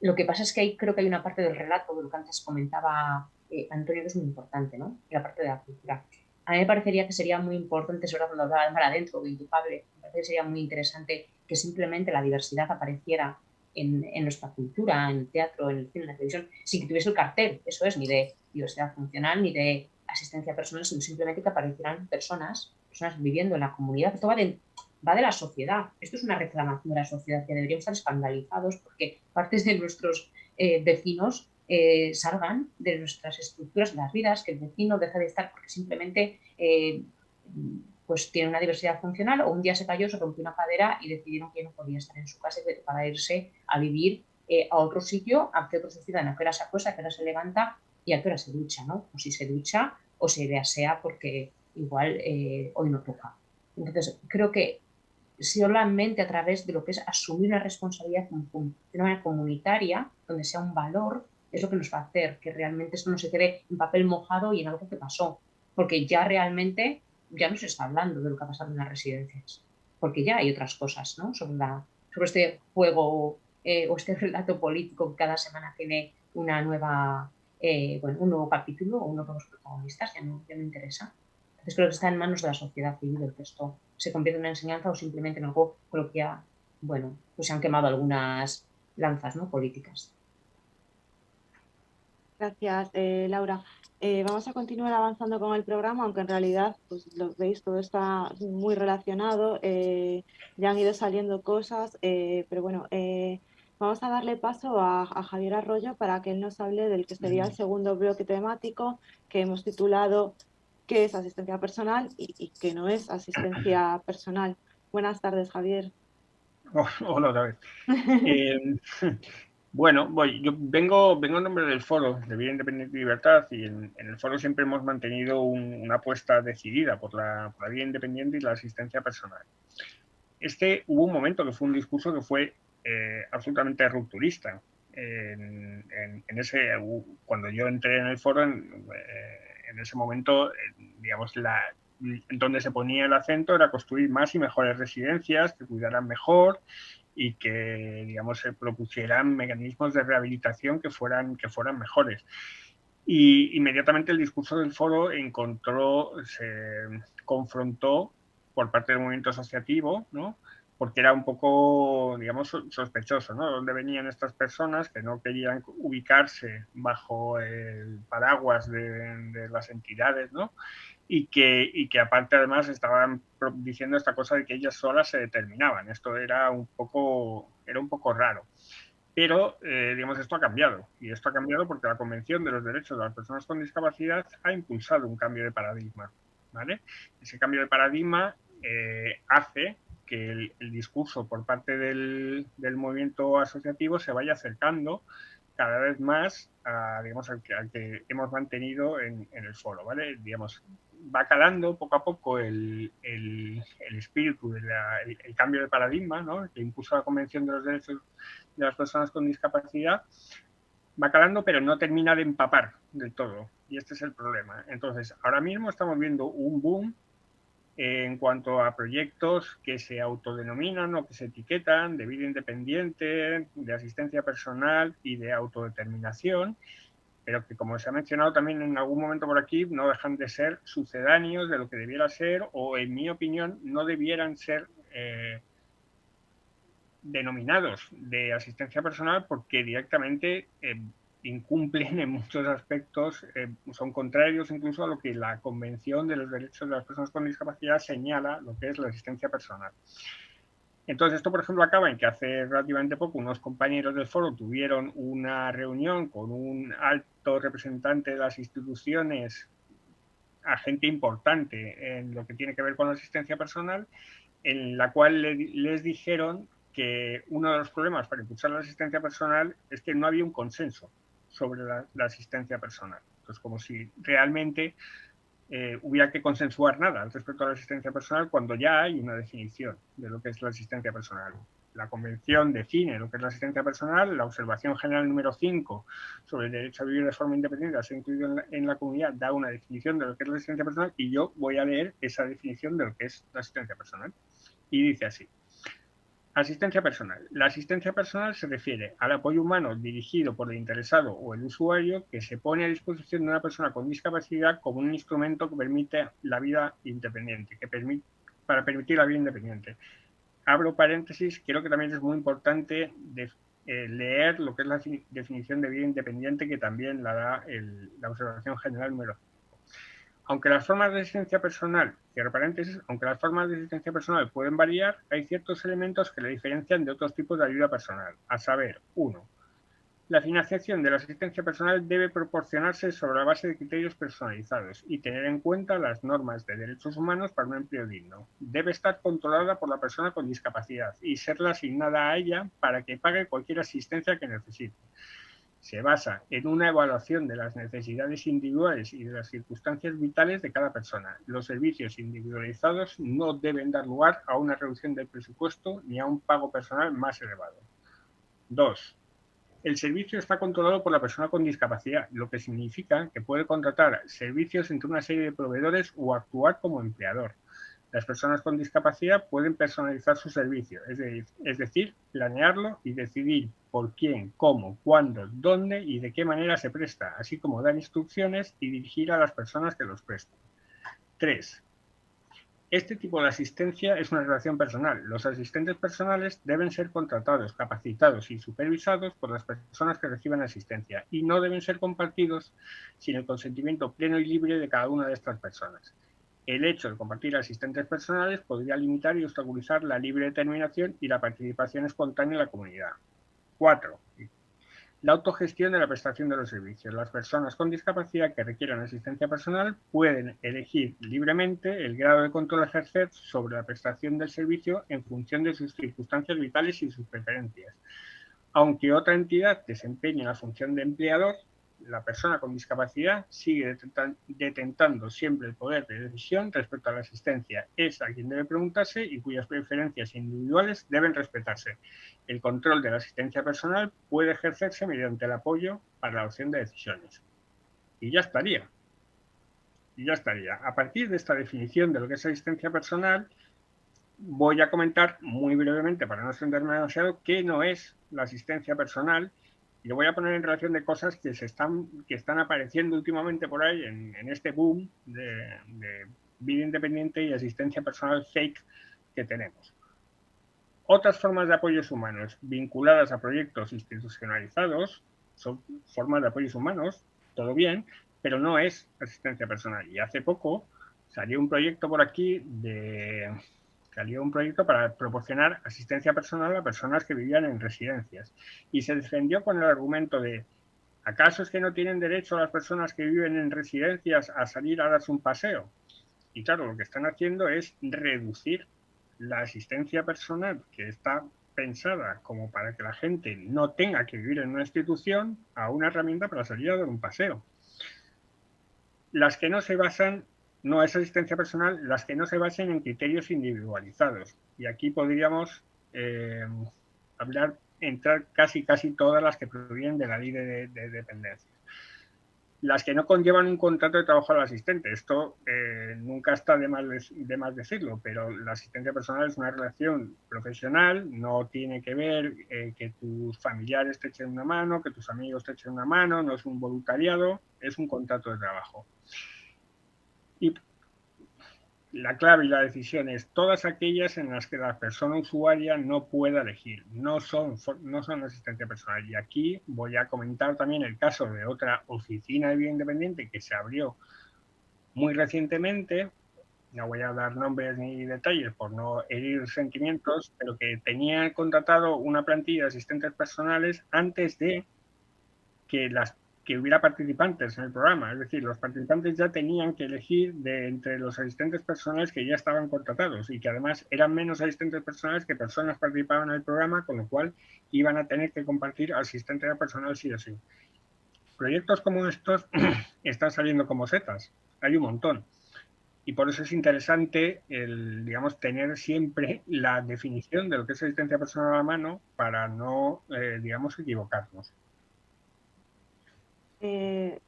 Lo que pasa es que creo que hay una parte del relato, de lo que antes comentaba Antonio, que es muy importante, ¿no? La parte de la cultura. A mí me parecería que sería muy importante, sobre todo cuando hablaba de mar adentro, de Indupable, me parece que sería muy interesante que simplemente la diversidad apareciera en nuestra cultura, en el teatro, en el cine, en la televisión, sin que tuviese el cartel, eso es, ni de diversidad funcional, ni de asistencia personal, sino simplemente que aparecieran personas viviendo en la comunidad. Esto va de la sociedad. Esto es una reclamación de la sociedad, que deberíamos estar escandalizados porque partes de nuestros vecinos salgan de nuestras estructuras de las vidas, que el vecino deja de estar porque simplemente pues tiene una diversidad funcional, o un día se cayó, se rompió una cadera y decidieron que no podía estar en su casa para irse a vivir a otro sitio, a qué otros decidan a qué hora se acuesta, a qué hora se levanta y a qué hora se ducha, ¿no? O si se ducha o se le asea porque igual hoy no toca. Entonces, creo que solamente a través de lo que es asumir una responsabilidad de una manera comunitaria, donde sea un valor, es lo que nos va a hacer que realmente esto no se quede en papel mojado y en algo que pasó. Porque ya realmente ya no se está hablando de lo que ha pasado en las residencias. Porque ya hay otras cosas, ¿no? Sobre este juego o este relato político que cada semana tiene una nueva bueno, un nuevo capítulo o unos nuevos protagonistas, ya no interesa. Entonces creo que está en manos de la sociedad civil el que esto se convierte en una enseñanza o simplemente en algo con lo que ya, bueno, pues se han quemado algunas lanzas, ¿no?, políticas. Gracias, Laura. Vamos a continuar avanzando con el programa, aunque en realidad, pues lo veis, todo está muy relacionado. Ya han ido saliendo cosas, pero bueno, vamos a darle paso a Javier Arroyo para que él nos hable del que sería el segundo bloque temático que hemos titulado ¿Qué es asistencia personal y qué no es asistencia personal? Buenas tardes, Javier. Hola otra vez. Bueno, yo vengo en nombre del Foro de Vida Independiente y Libertad, y en el Foro siempre hemos mantenido una apuesta decidida por la vida independiente y la asistencia personal. Hubo un momento que fue un discurso que fue absolutamente rupturista. Cuando yo entré en el Foro, en ese momento, digamos, donde se ponía el acento era construir más y mejores residencias que cuidaran mejor y que, digamos, se propusieran mecanismos de rehabilitación que fueran mejores. Y inmediatamente el discurso del Foro se confrontó por parte del movimiento asociativo, ¿no?, porque era un poco, digamos, sospechoso, ¿no?, dónde venían estas personas que no querían ubicarse bajo el paraguas de las entidades, ¿no?, y que aparte además estaban diciendo esta cosa de que ellas solas se determinaban. Esto era un poco raro. Pero, digamos, esto ha cambiado. Y esto ha cambiado porque la Convención de los Derechos de las Personas con Discapacidad ha impulsado un cambio de paradigma, ¿vale? Ese cambio de paradigma hace que el discurso por parte del movimiento asociativo se vaya acercando cada vez más digamos, al que hemos mantenido en el Foro, ¿vale? Digamos, va calando poco a poco el espíritu del cambio de paradigma, ¿no?, que impuso la Convención de los Derechos de las Personas con Discapacidad, va calando, pero no termina de empapar del todo, y este es el problema. Entonces, ahora mismo estamos viendo un boom en cuanto a proyectos que se autodenominan o que se etiquetan de vida independiente, de asistencia personal y de autodeterminación, pero que, como se ha mencionado también en algún momento por aquí, no dejan de ser sucedáneos de lo que debiera ser, o en mi opinión no debieran ser denominados de asistencia personal, porque directamente incumplen en muchos aspectos, son contrarios incluso a lo que la Convención de los Derechos de las Personas con Discapacidad señala lo que es la asistencia personal. Entonces, esto, por ejemplo, acaba en que hace relativamente poco unos compañeros del Foro tuvieron una reunión con un alto representante de las instituciones, agente importante en lo que tiene que ver con la asistencia personal, en la cual les dijeron que uno de los problemas para impulsar la asistencia personal es que no había un consenso sobre la asistencia personal. Entonces, como si realmente hubiera que consensuar nada respecto a la asistencia personal cuando ya hay una definición de lo que es la asistencia personal. La Convención define lo que es la asistencia personal, la Observación General número 5 sobre el derecho a vivir de forma independiente, ha sido incluido en la comunidad, da una definición de lo que es la asistencia personal, y yo voy a leer esa definición de lo que es la asistencia personal. Y dice así: asistencia personal. La asistencia personal se refiere al apoyo humano dirigido por el interesado o el usuario que se pone a disposición de una persona con discapacidad como un instrumento que permite la vida independiente, para permitir la vida independiente. Abro paréntesis, creo que también es muy importante leer lo que es la definición de vida independiente, que también la da la Observación General número 5. Aunque las formas de asistencia personal, cierro paréntesis, aunque las formas de asistencia personal pueden variar, hay ciertos elementos que le diferencian de otros tipos de ayuda personal, a saber, 1. La financiación de la asistencia personal debe proporcionarse sobre la base de criterios personalizados y tener en cuenta las normas de derechos humanos para un empleo digno. Debe estar controlada por la persona con discapacidad y serle asignada a ella para que pague cualquier asistencia que necesite. Se basa en una evaluación de las necesidades individuales y de las circunstancias vitales de cada persona. Los servicios individualizados no deben dar lugar a una reducción del presupuesto ni a un pago personal más elevado. 2. El servicio está controlado por la persona con discapacidad, lo que significa que puede contratar servicios entre una serie de proveedores o actuar como empleador. Las personas con discapacidad pueden personalizar su servicio, es decir, planearlo y decidir por quién, cómo, cuándo, dónde y de qué manera se presta, así como dar instrucciones y dirigir a las personas que los prestan. 3. Este tipo de asistencia es una relación personal. Los asistentes personales deben ser contratados, capacitados y supervisados por las personas que reciben asistencia y no deben ser compartidos sin el consentimiento pleno y libre de cada una de estas personas. El hecho de compartir asistentes personales podría limitar y obstaculizar la libre determinación y la participación espontánea en la comunidad. 4. La autogestión de la prestación de los servicios. Las personas con discapacidad que requieran asistencia personal pueden elegir libremente el grado de control a ejercer sobre la prestación del servicio en función de sus circunstancias vitales y sus preferencias. Aunque otra entidad desempeñe la función de empleador, la persona con discapacidad sigue detentando siempre el poder de decisión respecto a la asistencia. Es a quien debe preguntarse y cuyas preferencias individuales deben respetarse. El control de la asistencia personal puede ejercerse mediante el apoyo para la adopción de decisiones. Y ya estaría. A partir de esta definición de lo que es asistencia personal, voy a comentar muy brevemente, para no extenderme demasiado, qué no es la asistencia personal. Y lo voy a poner en relación de cosas que están apareciendo últimamente por ahí en este boom de vida independiente y asistencia personal fake que tenemos. Otras formas de apoyos humanos vinculadas a proyectos institucionalizados son formas de apoyos humanos, todo bien, pero no es asistencia personal. Y hace poco salió un proyecto por aquí para proporcionar asistencia personal a personas que vivían en residencias. Y se defendió con el argumento de, ¿acaso es que no tienen derecho las personas que viven en residencias a salir a darse un paseo? Y claro, lo que están haciendo es reducir la asistencia personal que está pensada como para que la gente no tenga que vivir en una institución a una herramienta para salir a dar un paseo. Las que no se basan, no es asistencia personal, las que no se basen en criterios individualizados. Y aquí podríamos entrar casi todas las que provienen de la ley de dependencia. Las que no conllevan un contrato de trabajo al asistente. Esto nunca está de más decirlo, pero la asistencia personal es una relación profesional, no tiene que ver que tus familiares te echen una mano, que tus amigos te echen una mano, no es un voluntariado, es un contrato de trabajo. Y la clave y la decisión es todas aquellas en las que la persona usuaria no pueda elegir, no son asistencia personal. Y aquí voy a comentar también el caso de otra oficina de vida independiente que se abrió muy recientemente, no voy a dar nombres ni detalles por no herir sentimientos, pero que tenía contratado una plantilla de asistentes personales antes de que hubiera participantes en el programa. Es decir, los participantes ya tenían que elegir de entre los asistentes personales que ya estaban contratados y que además eran menos asistentes personales que personas que participaban en el programa, con lo cual iban a tener que compartir asistencia personal sí o sí. Proyectos como estos están saliendo como setas. Hay un montón. Y por eso es interesante tener siempre la definición de lo que es asistencia personal a la mano para no, equivocarnos.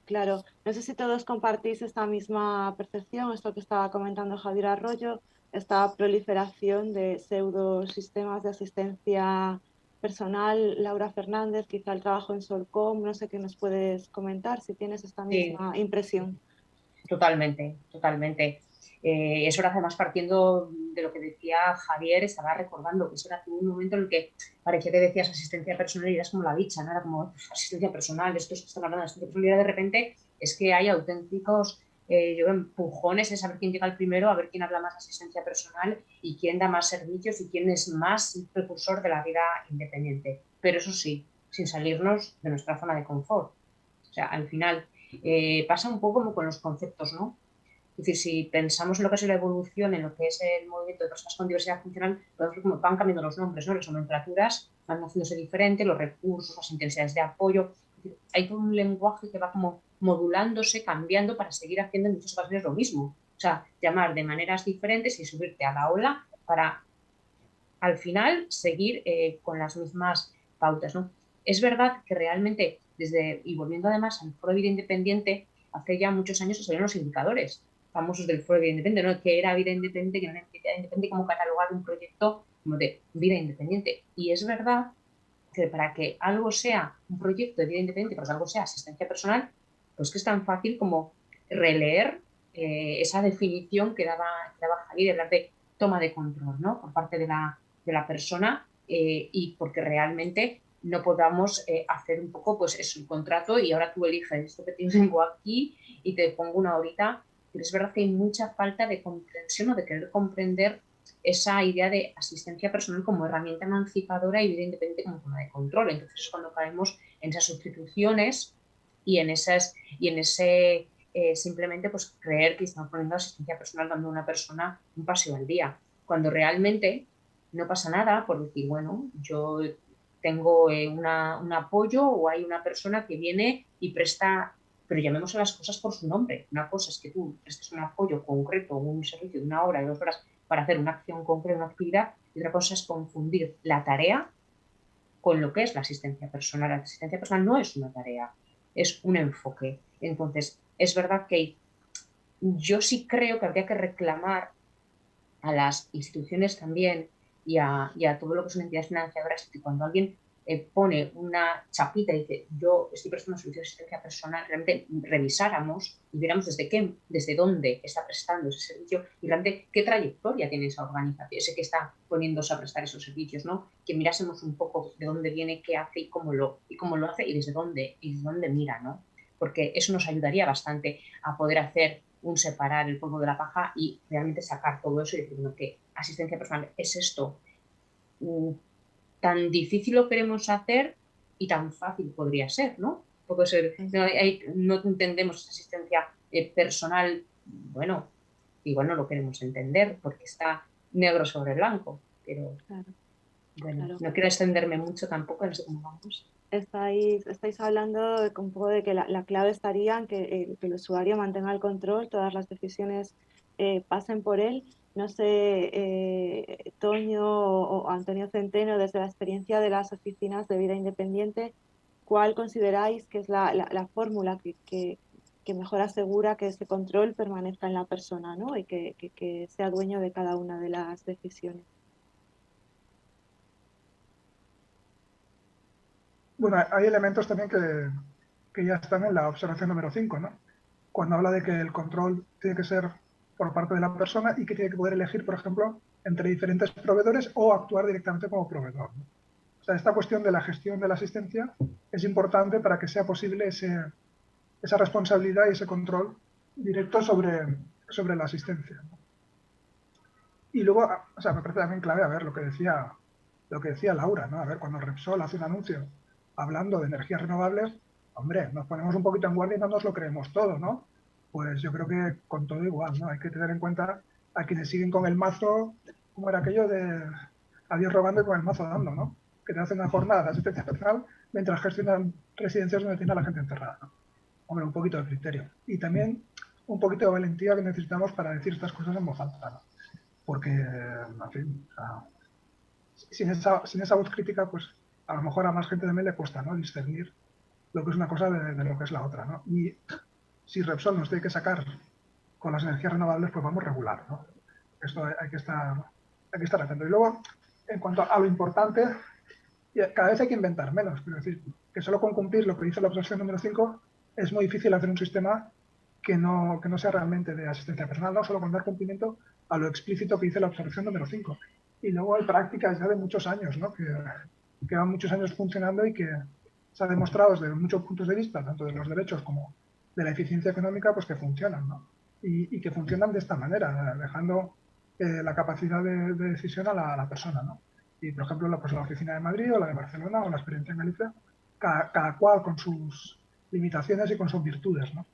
Claro, no sé si todos compartís esta misma percepción, esto que estaba comentando Javier Arroyo, esta proliferación de pseudosistemas de asistencia personal. Laura Fernández, quizá el trabajo en Solcom, no sé qué nos puedes comentar, si tienes esta misma impresión. Totalmente. Eso era además partiendo de lo que decía Javier, estaba recordando que eso era un momento en el que parecía que decías asistencia personal y eras como la bicha, ¿no? Era como asistencia personal, esto es que están hablando de asistencia personal, y de repente es que hay auténticos empujones de saber quién llega el primero, a ver quién habla más de asistencia personal y quién da más servicios y quién es más precursor de la vida independiente. Pero eso sí, sin salirnos de nuestra zona de confort. O sea, al final pasa un poco como con los conceptos, ¿no? Es decir, si pensamos en lo que es la evolución, en lo que es el movimiento de personas con diversidad funcional, podemos ver cómo van cambiando los nombres, ¿no? Las nomenclaturas van haciéndose diferentes, los recursos, las intensidades de apoyo. Es decir, hay todo un lenguaje que va como modulándose, cambiando para seguir haciendo en muchas ocasiones lo mismo. O sea, llamar de maneras diferentes y subirte a la ola para, al final, seguir con las mismas pautas, ¿no? Es verdad que realmente, y volviendo además al Foro de Vida Independiente, hace ya muchos años se salieron los indicadores. famosos del foro de vida independiente, ¿no? Que era vida independiente, que no era vida independiente, como catalogar un proyecto como de vida independiente. Y es verdad que para que algo sea un proyecto de vida independiente, para que algo sea asistencia personal, pues que es tan fácil como releer esa definición que daba Javier, hablar de toma de control, ¿no? Por parte de la persona y porque realmente no podamos hacer un poco, pues es un contrato y ahora tú eliges esto que tengo aquí y te pongo una horita. Pero es verdad que hay mucha falta de comprensión o de querer comprender esa idea de asistencia personal como herramienta emancipadora y vida independiente como toma de control. Entonces es cuando caemos en esas sustituciones y en ese simplemente pues creer que estamos poniendo asistencia personal dando a una persona un paseo al día, cuando realmente no pasa nada por decir, bueno, yo tengo un apoyo o hay una persona que viene y presta, pero llamemos a las cosas por su nombre. Una cosa es que tú prestes un apoyo concreto, un servicio de 1 hora, de 2 horas para hacer una acción concreta, una actividad, y otra cosa es confundir la tarea con lo que es la asistencia personal. La asistencia personal no es una tarea, es un enfoque. Entonces, es verdad que yo sí creo que habría que reclamar a las instituciones también y a todo lo que son entidades financiadoras que cuando alguien pone una chapita y dice yo estoy prestando un servicio de asistencia personal, realmente revisáramos y viéramos desde dónde está prestando ese servicio y realmente qué trayectoria tiene esa organización, ese que está poniéndose a prestar esos servicios, ¿no? Que mirásemos un poco de dónde viene, qué hace y cómo lo hace y desde dónde mira, ¿no? Porque eso nos ayudaría bastante a poder hacer un separar el polvo de la paja y realmente sacar todo eso y decir, bueno, que asistencia personal es esto. Tan difícil lo queremos hacer y tan fácil podría ser, ¿no? Puede ser, no entendemos esa asistencia personal, bueno, igual no lo queremos entender porque está negro sobre blanco, pero bueno, no quiero extenderme mucho tampoco, no sé cómo vamos. Estáis hablando un poco de que la clave estaría en que el usuario mantenga el control, todas las decisiones pasen por él. No sé, Toño o Antonio Centeno, desde la experiencia de las oficinas de vida independiente, ¿cuál consideráis que es la fórmula que mejor asegura que ese control permanezca en la persona, ¿no? Y que sea dueño de cada una de las decisiones? Bueno, hay elementos también que ya están en la observación número 5, ¿no? Cuando habla de que el control tiene que ser por parte de la persona y que tiene que poder elegir, por ejemplo, entre diferentes proveedores o actuar directamente como proveedor, ¿no? O sea, esta cuestión de la gestión de la asistencia es importante para que sea posible esa responsabilidad y ese control directo sobre la asistencia, ¿no? Y luego, o sea, me parece también clave, a ver, lo que decía Laura, ¿no? A ver, cuando Repsol hace un anuncio hablando de energías renovables, hombre, nos ponemos un poquito en guardia y no nos lo creemos todo, ¿no? Pues yo creo que con todo igual, ¿no? Hay que tener en cuenta a quienes siguen con el mazo, como era aquello de a Dios robando y con el mazo dando, ¿no? Que te hacen una jornada de asistencia personal mientras gestionan residencias donde tiene a la gente encerrada, ¿no? Hombre, un poquito de criterio. Y también un poquito de valentía que necesitamos para decir estas cosas en voz alta, ¿no? Porque, en fin, o sea, sin esa voz crítica, pues a lo mejor a más gente también le cuesta, ¿no? Discernir lo que es una cosa de lo que es la otra, ¿no? Y si Repsol nos tiene que sacar con las energías renovables, pues vamos regular, ¿no? Esto hay que estar atento. Y luego, en cuanto a lo importante, cada vez hay que inventar menos. Quiero decir, que solo con cumplir lo que dice la observación número 5 es muy difícil hacer un sistema que no sea realmente de asistencia personal, no solo con dar cumplimiento a lo explícito que dice la observación número 5. Y luego hay prácticas ya de muchos años, ¿no? Que van muchos años funcionando y que se ha demostrado desde muchos puntos de vista, tanto de los derechos como de la eficiencia económica, pues que funcionan, ¿no? Y que funcionan de esta manera, dejando la capacidad de decisión a la persona, ¿no? Y, por ejemplo, pues la oficina de Madrid o la de Barcelona o la experiencia en Galicia, cada cual con sus limitaciones y con sus virtudes, ¿no?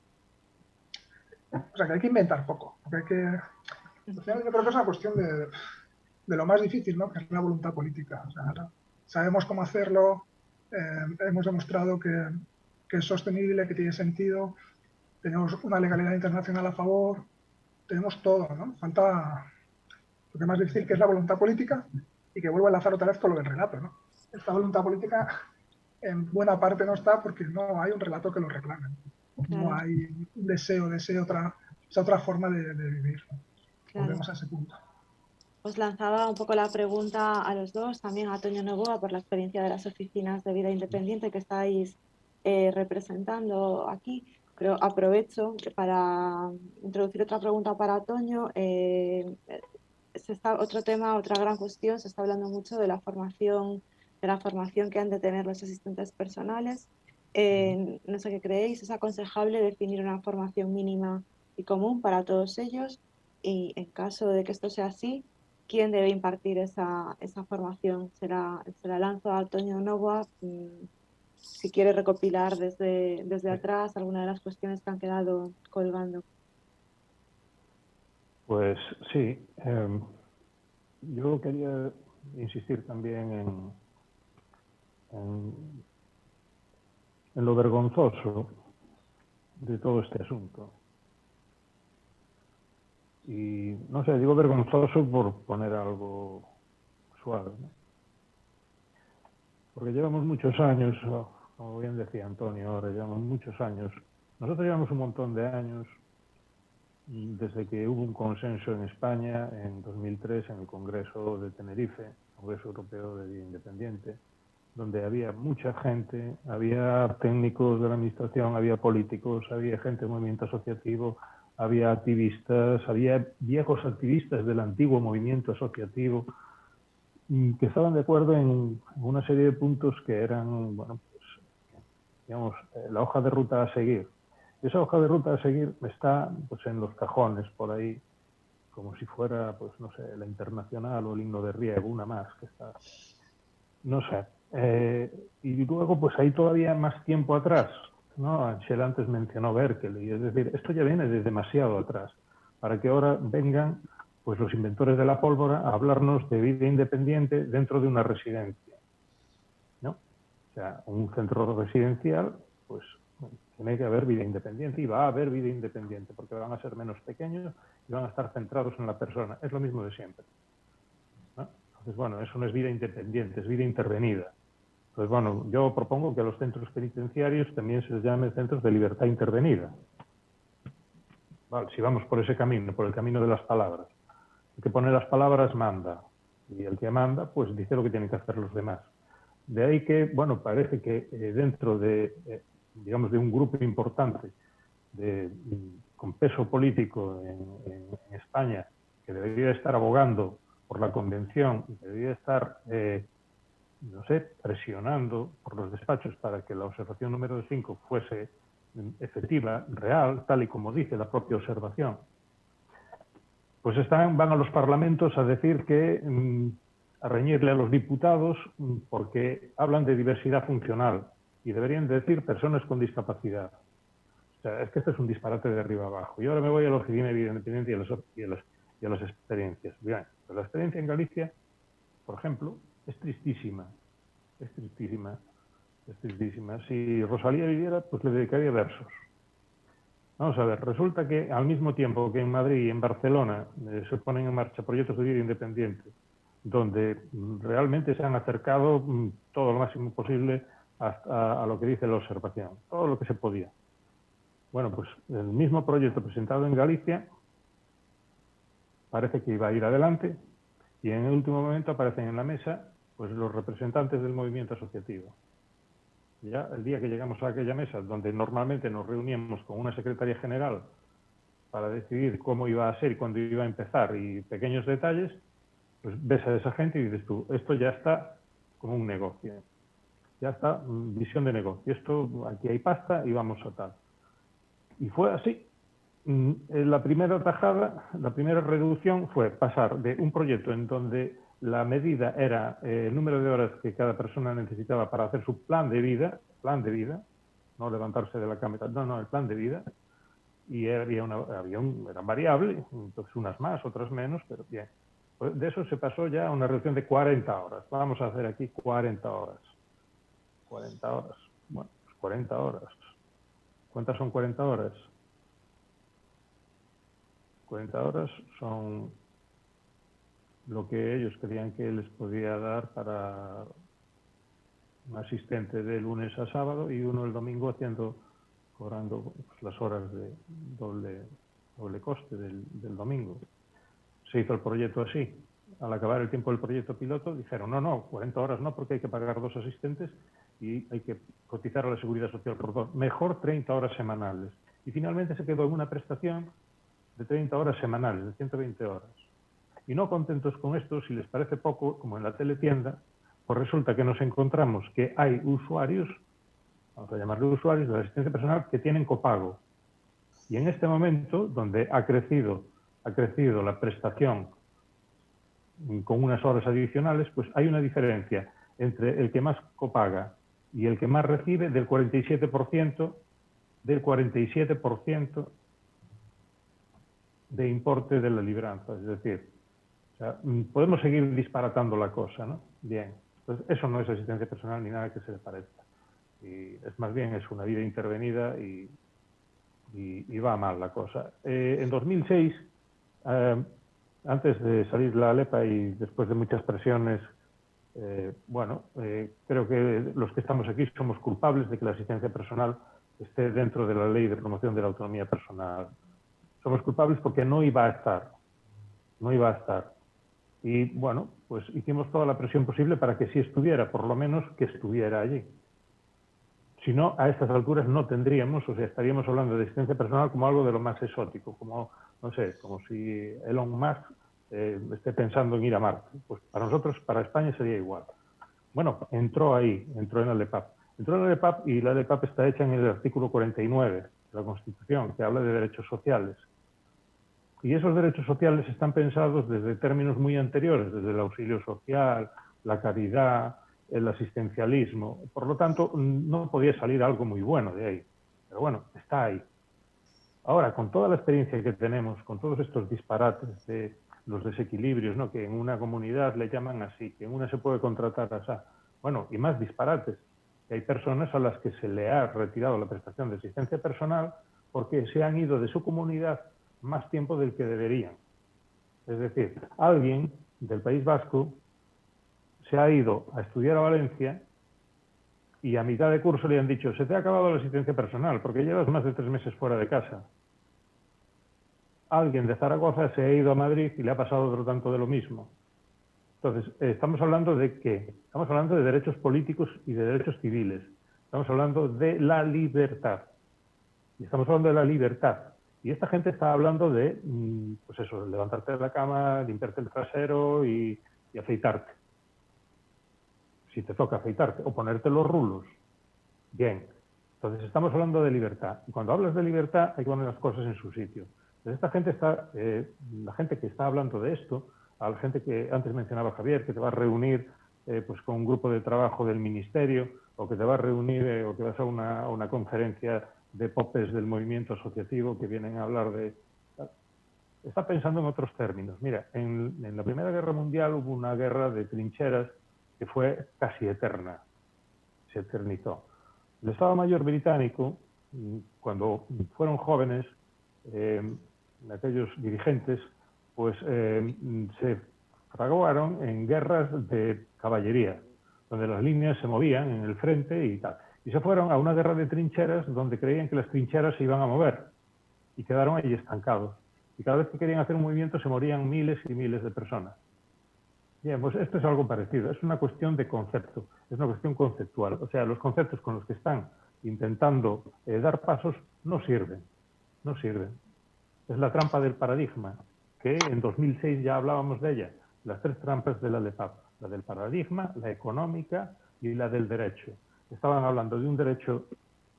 O sea, que hay que inventar poco, porque hay que... Yo creo que es una cuestión de lo más difícil, ¿no? Que es la voluntad política. O sea, sabemos cómo hacerlo, hemos demostrado que es sostenible, que tiene sentido, tenemos una legalidad internacional a favor, tenemos todo, ¿no? Falta lo que es más difícil, que es la voluntad política, y que vuelvo a enlazar otra vez con lo del relato, ¿no? Esta voluntad política en buena parte no está porque no hay un relato que lo reclame. No hay un deseo de ese otra otra forma de vivir, ¿no? Claro. Volvemos a ese punto. Os lanzaba un poco la pregunta a los dos, también a Toño Novoa, por la experiencia de las oficinas de vida independiente que estáis representando aquí, pero aprovecho para introducir otra pregunta para Toño. Otro tema, otra gran cuestión, se está hablando mucho de la formación que han de tener los asistentes personales. No sé qué creéis, ¿es aconsejable definir una formación mínima y común para todos ellos? Y en caso de que esto sea así, ¿quién debe impartir esa formación? Se la lanzo a Toño Novoa, si quiere recopilar desde atrás alguna de las cuestiones que han quedado colgando. Pues sí, yo quería insistir también en lo vergonzoso de todo este asunto. Y no sé, digo vergonzoso por poner algo suave, ¿no? Porque llevamos muchos años, como bien decía Antonio ahora, llevamos muchos años. Nosotros llevamos un montón de años desde que hubo un consenso en España en 2003 en el Congreso de Tenerife, Congreso Europeo de Vida Independiente, donde había mucha gente, había técnicos de la administración, había políticos, había gente del movimiento asociativo, había activistas, había viejos activistas del antiguo movimiento asociativo que estaban de acuerdo en una serie de puntos que eran, bueno, pues, digamos, la hoja de ruta a seguir. Esa hoja de ruta a seguir está pues, en los cajones por ahí, como si fuera, pues no sé, la Internacional o el himno de Riego, una más que está, no sé. Y luego, pues hay todavía más tiempo atrás, ¿no? Anchel antes mencionó Berkeley, es decir, esto ya viene de demasiado atrás, para que ahora vengan pues los inventores de la pólvora a hablarnos de vida independiente dentro de una residencia, ¿no? O sea, un centro residencial, pues tiene que haber vida independiente y va a haber vida independiente porque van a ser menos pequeños y van a estar centrados en la persona. Es lo mismo de siempre, ¿no? Entonces, bueno, eso no es vida independiente, es vida intervenida. Entonces, bueno, yo propongo que a los centros penitenciarios también se les llame centros de libertad intervenida. Vale, si vamos por ese camino, por el camino de las palabras. El que pone las palabras manda y el que manda, pues dice lo que tienen que hacer los demás. De ahí que, bueno, parece que dentro de, digamos, de un grupo importante con peso político en España, que debería estar abogando por la convención, que debería estar, no sé, presionando por los despachos para que la observación número 5 fuese efectiva, real, tal y como dice la propia observación, pues van a los parlamentos a decir que a reñirle a los diputados porque hablan de diversidad funcional y deberían decir personas con discapacidad. O sea, es que este es un disparate de arriba abajo. Y ahora me voy a la Oficina de Vida Independiente y a las experiencias. Bien, pues la experiencia en Galicia, por ejemplo, es tristísima. Es tristísima. Es tristísima. Si Rosalía viviera, pues le dedicaría versos. Vamos a ver, resulta que al mismo tiempo que en Madrid y en Barcelona se ponen en marcha proyectos de vida independiente, donde realmente se han acercado todo lo máximo posible a lo que dice la observación, todo lo que se podía. Bueno, pues el mismo proyecto presentado en Galicia parece que iba a ir adelante y en el último momento aparecen en la mesa pues los representantes del movimiento asociativo. Ya el día que llegamos a aquella mesa, donde normalmente nos reuníamos con una secretaria general para decidir cómo iba a ser y cuándo iba a empezar y pequeños detalles, pues ves a esa gente y dices tú, esto ya está como un negocio, ya está visión de negocio, esto aquí hay pasta y vamos a tal. Y fue así. La primera tajada, la primera reducción fue pasar de un proyecto en donde la medida era el número de horas que cada persona necesitaba para hacer su plan de vida, no levantarse de la cama, no, el plan de vida, y eran variables, entonces unas más, otras menos, pero bien. De eso se pasó ya a una reducción de 40 horas. Vamos a hacer aquí 40 horas. 40 horas. Bueno, pues 40 horas. ¿Cuántas son 40 horas? 40 horas son lo que ellos creían que les podía dar para un asistente de lunes a sábado y uno el domingo cobrando pues, las horas de doble sobrecoste del domingo. Se hizo el proyecto así. Al acabar el tiempo del proyecto piloto dijeron, no, 40 horas no, porque hay que pagar 2 asistentes y hay que cotizar a la Seguridad Social por 2. Mejor 30 horas semanales. Y finalmente se quedó en una prestación de 30 horas semanales, de 120 horas. Y no contentos con esto, si les parece poco, como en la teletienda, pues resulta que nos encontramos que hay usuarios, vamos a llamarle usuarios de la asistencia personal, que tienen copago. Y en este momento, donde ha crecido la prestación con unas horas adicionales, pues hay una diferencia entre el que más copaga y el que más recibe del 47%, de importe de la libranza. Es decir, o sea, podemos seguir disparatando la cosa, ¿no? Bien, entonces eso no es asistencia personal ni nada que se le parezca. Y es más bien es una vida intervenida y va mal la cosa. En 2006, antes de salir la ALEPA y después de muchas presiones, creo que los que estamos aquí somos culpables de que la asistencia personal esté dentro de la Ley de Promoción de la Autonomía Personal. Somos culpables porque no iba a estar. Y bueno, pues hicimos toda la presión posible para que sí estuviera, por lo menos que estuviera allí. Si no, a estas alturas no tendríamos, o sea, estaríamos hablando de asistencia personal como algo de lo más exótico, como, no sé, como si Elon Musk esté pensando en ir a Marte. Pues para nosotros, para España sería igual. Bueno, entró en la LEPAP. Entró en la LEPAP y la LEPAP está hecha en el artículo 49 de la Constitución, que habla de derechos sociales. Y esos derechos sociales están pensados desde términos muy anteriores, desde el auxilio social, la caridad, el asistencialismo. Por lo tanto, no podía salir algo muy bueno de ahí. Pero bueno, está ahí. Ahora, con toda la experiencia que tenemos, con todos estos disparates de los desequilibrios, ¿no? Que en una comunidad le llaman así, que en una se puede contratar así, bueno, y más disparates, que hay personas a las que se le ha retirado la prestación de asistencia personal porque se han ido de su comunidad más tiempo del que deberían. Es decir, alguien del País Vasco se ha ido a estudiar a Valencia y a mitad de curso le han dicho, se te ha acabado la asistencia personal porque llevas más de 3 meses fuera de casa. Alguien de Zaragoza se ha ido a Madrid y le ha pasado otro tanto de lo mismo. Entonces, estamos hablando de ¿qué? Estamos hablando de derechos políticos y de derechos civiles. Estamos hablando de la libertad. Y estamos hablando de la libertad. Y esta gente está hablando de, pues eso, levantarte de la cama, limpiarte el trasero y afeitarte. Si te toca afeitarte o ponerte los rulos. Bien. Entonces, estamos hablando de libertad. Y cuando hablas de libertad, hay que poner las cosas en su sitio. Entonces, esta gente está, la gente que está hablando de esto, a la gente que antes mencionaba Javier, que te va a reunir pues con un grupo de trabajo del ministerio, o que te va a reunir o que vas a una conferencia de popes del movimiento asociativo que vienen a hablar de... Está pensando en otros términos. Mira, en la Primera Guerra Mundial hubo una guerra de trincheras que fue casi eterna, se eternizó. El Estado Mayor británico, cuando fueron jóvenes, aquellos dirigentes, pues se fraguaron en guerras de caballería, donde las líneas se movían en el frente y tal. Y se fueron a una guerra de trincheras donde creían que las trincheras se iban a mover y quedaron allí estancados. Y cada vez que querían hacer un movimiento se morían miles y miles de personas. Bien, pues esto es algo parecido. Es una cuestión de concepto, es una cuestión conceptual. O sea, los conceptos con los que están intentando dar pasos no sirven. Es la trampa del paradigma, que en 2006 ya hablábamos de ella. Las 3 trampas de la LEPAP. La del paradigma, la económica y la del derecho. Estaban hablando de un derecho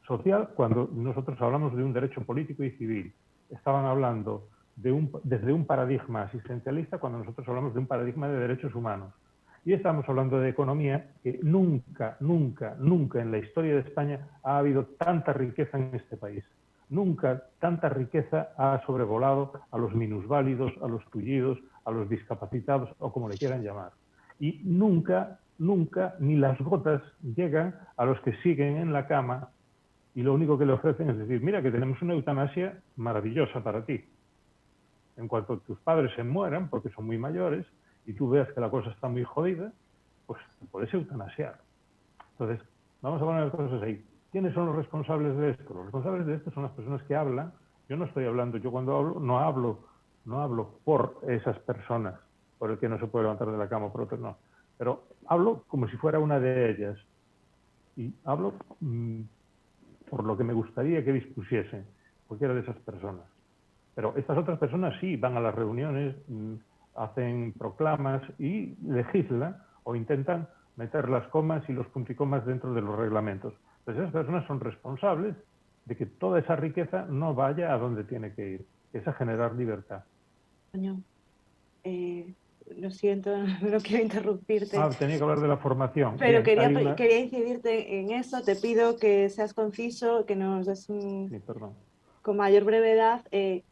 social cuando nosotros hablamos de un derecho político y civil. Estaban hablando desde un paradigma asistencialista cuando nosotros hablamos de un paradigma de derechos humanos. Y estamos hablando de economía, que nunca en la historia de España ha habido tanta riqueza en este país. Nunca tanta riqueza ha sobrevolado a los minusválidos, a los tullidos, a los discapacitados o como le quieran llamar. Y nunca ni las gotas llegan a los que siguen en la cama y lo único que le ofrecen es decir, mira que tenemos una eutanasia maravillosa para ti. En cuanto tus padres se mueran, porque son muy mayores, y tú veas que la cosa está muy jodida, pues te puedes eutanasiar. Entonces, vamos a poner las cosas ahí. ¿Quiénes son los responsables de esto? Los responsables de esto son las personas que hablan Yo no estoy hablando, yo cuando hablo, no hablo por esas personas, por el que no se puede levantar de la cama, por otros no. Pero hablo como si fuera una de ellas. Y hablo por lo que me gustaría que dispusiesen cualquiera de esas personas. Pero estas otras personas sí van a las reuniones, hacen proclamas y legislan o intentan meter las comas y los punticomas dentro de los reglamentos. Pues esas personas son responsables de que toda esa riqueza no vaya a donde tiene que ir, que es a generar libertad. Lo siento, no quiero interrumpirte. Tenía que hablar de la formación. Pero Bien, quería incidirte en eso. Te pido que seas conciso, que nos des con mayor brevedad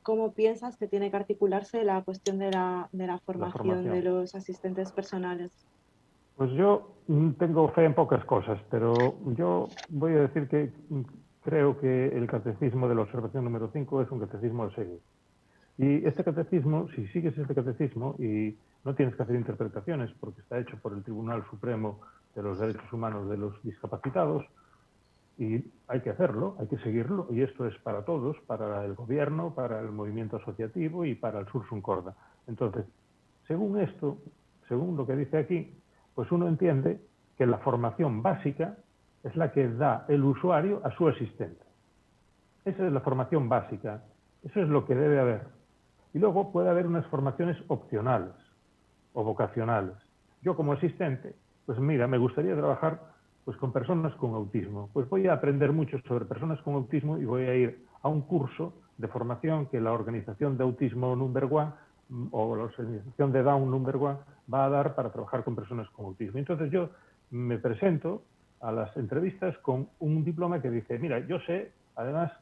cómo piensas que tiene que articularse la cuestión de la formación de los asistentes personales. Pues yo tengo fe en pocas cosas, pero yo voy a decir que creo que el catecismo de la observación número 5 es un catecismo a seguir. Y este catecismo, si sigues este catecismo y no tienes que hacer interpretaciones porque está hecho por el Tribunal Supremo de los Derechos Humanos de los Discapacitados, y hay que hacerlo, hay que seguirlo, y esto es para todos, para el gobierno, para el movimiento asociativo y para el Sursum Corda. Entonces, según esto, según lo que dice aquí, pues uno entiende que la formación básica es la que da el usuario a su asistente. Esa es la formación básica, eso es lo que debe haber. Y luego puede haber unas formaciones opcionales o vocacionales. Yo como asistente, pues mira, me gustaría trabajar pues con personas con autismo. Pues voy a aprender mucho sobre personas con autismo y voy a ir a un curso de formación que la Organización de Autismo Number One o la Organización de Down Number One va a dar para trabajar con personas con autismo. Entonces yo me presento a las entrevistas con un diploma que dice, mira, yo sé además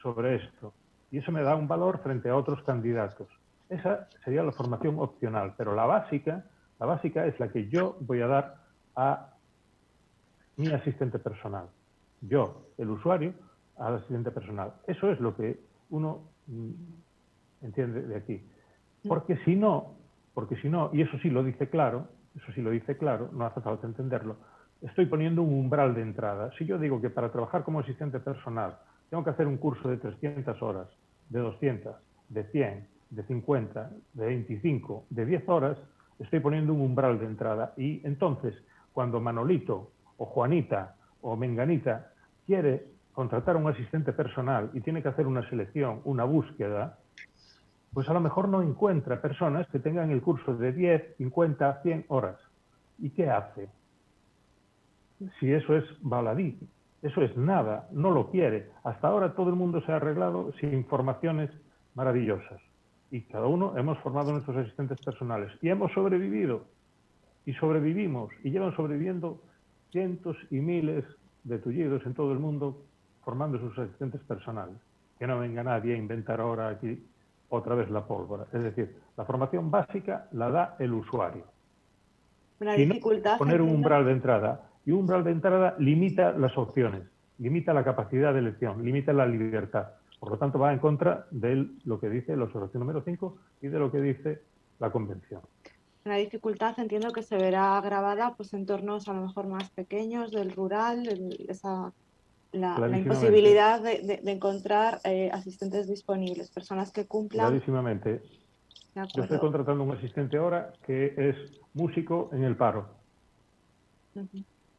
sobre esto, y eso me da un valor frente a otros candidatos. Esa sería la formación opcional, pero la básica es la que yo voy a dar a mi asistente personal. Yo, el usuario, al asistente personal. Eso es lo que uno entiende de aquí. Porque si no, y eso sí lo dice claro, no hace falta entenderlo, estoy poniendo un umbral de entrada. Si yo digo que para trabajar como asistente personal tengo que hacer un curso de 300 horas, de 200, de 100, de 50, de 25, de 10 horas, estoy poniendo un umbral de entrada. Y entonces, cuando Manolito o Juanita o Menganita quiere contratar a un asistente personal y tiene que hacer una selección, una búsqueda, pues a lo mejor no encuentra personas que tengan el curso de 10, 50, 100 horas. ¿Y qué hace? Si eso es baladí, eso es nada, no lo quiere. Hasta ahora todo el mundo se ha arreglado sin formaciones maravillosas. Y cada uno hemos formado nuestros asistentes personales. Y hemos sobrevivido. Y sobrevivimos. Y llevan sobreviviendo cientos y miles de tullidos en todo el mundo formando sus asistentes personales. Que no venga nadie a inventar ahora aquí otra vez la pólvora. Es decir, la formación básica la da el usuario. Una dificultad, poner un umbral de entrada. Y un umbral de entrada limita las opciones, limita la capacidad de elección, limita la libertad. Por lo tanto, va en contra de lo que dice la observación número 5 y de lo que dice la Convención. Una dificultad entiendo que se verá agravada pues, en entornos a lo mejor más pequeños, del rural, la imposibilidad de encontrar asistentes disponibles, personas que cumplan. Clarísimamente. Yo estoy contratando un asistente ahora que es músico en el paro.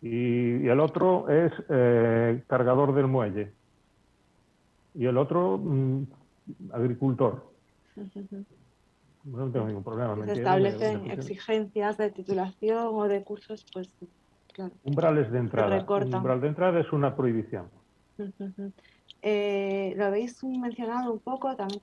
Y el otro es cargador del muelle. Y el otro, agricultor. No tengo ningún problema. Se establecen exigencias de titulación o de cursos, pues claro. Umbrales de entrada. Un umbral de entrada es una prohibición. Lo habéis mencionado un poco, también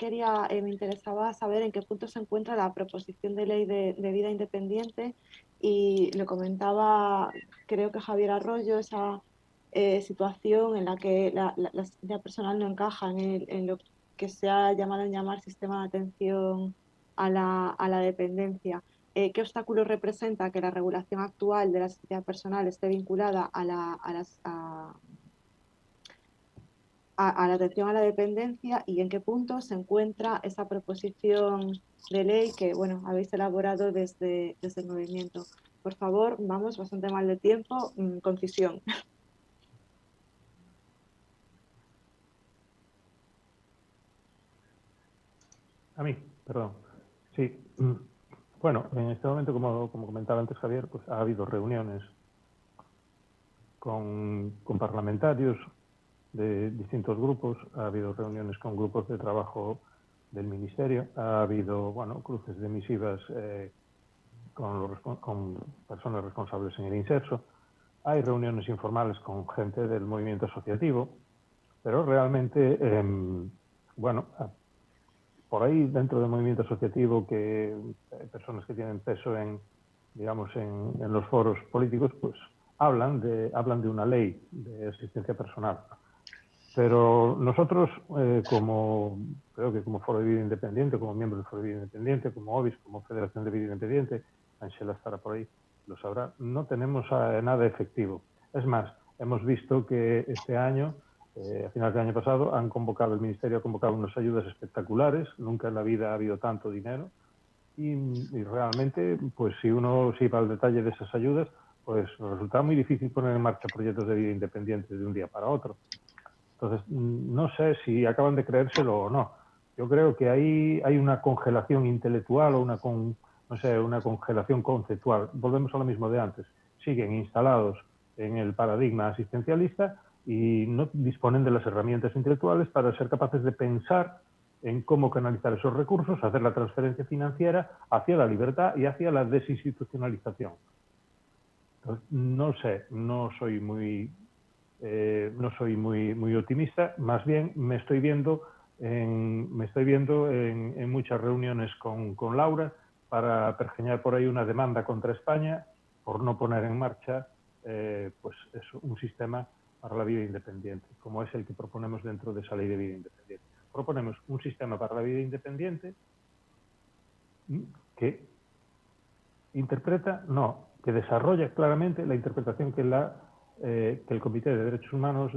me interesaba saber en qué punto se encuentra la proposición de ley de vida independiente y lo comentaba, creo que Javier Arroyo, esa situación en la que la asistencia personal no encaja en lo que se ha llamado en llamar sistema de atención a la dependencia. ¿Qué obstáculo representa que la regulación actual de la asistencia personal esté vinculada a la atención a la dependencia y en qué punto se encuentra esa proposición de ley que, bueno, habéis elaborado desde el movimiento? Por favor, vamos bastante mal de tiempo, concisión. A mí, perdón. Sí. Bueno, en este momento, como comentaba antes Javier, pues ha habido reuniones con parlamentarios de distintos grupos, ha habido reuniones con grupos de trabajo del Ministerio, ha habido, bueno, cruces de misivas con personas responsables en el Inserso, hay reuniones informales con gente del movimiento asociativo, pero realmente, bueno, por ahí dentro del movimiento asociativo, que hay personas que tienen peso en, digamos, en los foros políticos, pues hablan de una ley de asistencia personal. Pero nosotros, creo que como Foro de Vida Independiente, como miembro del Foro de Vida Independiente, como OBIS, como Federación de Vida Independiente, Ángela estará por ahí, lo sabrá, no tenemos nada efectivo. Es más, hemos visto que este año, a finales del año pasado, el Ministerio ha convocado unas ayudas espectaculares, nunca en la vida ha habido tanto dinero, y realmente, pues si uno se va al detalle de esas ayudas, pues resulta muy difícil poner en marcha proyectos de vida independiente de un día para otro. Entonces, no sé si acaban de creérselo o no. Yo creo que ahí hay una congelación intelectual o una congelación conceptual. Volvemos a lo mismo de antes. Siguen instalados en el paradigma asistencialista y no disponen de las herramientas intelectuales para ser capaces de pensar en cómo canalizar esos recursos, hacer la transferencia financiera hacia la libertad y hacia la desinstitucionalización. Entonces, no sé, no soy muy optimista, más bien me estoy viendo en muchas reuniones con Laura para pergeñar por ahí una demanda contra España por no poner en marcha pues eso, un sistema para la vida independiente, como es el que proponemos dentro de esa ley de vida independiente. Proponemos un sistema para la vida independiente que que desarrolla claramente la interpretación que el Comité de Derechos Humanos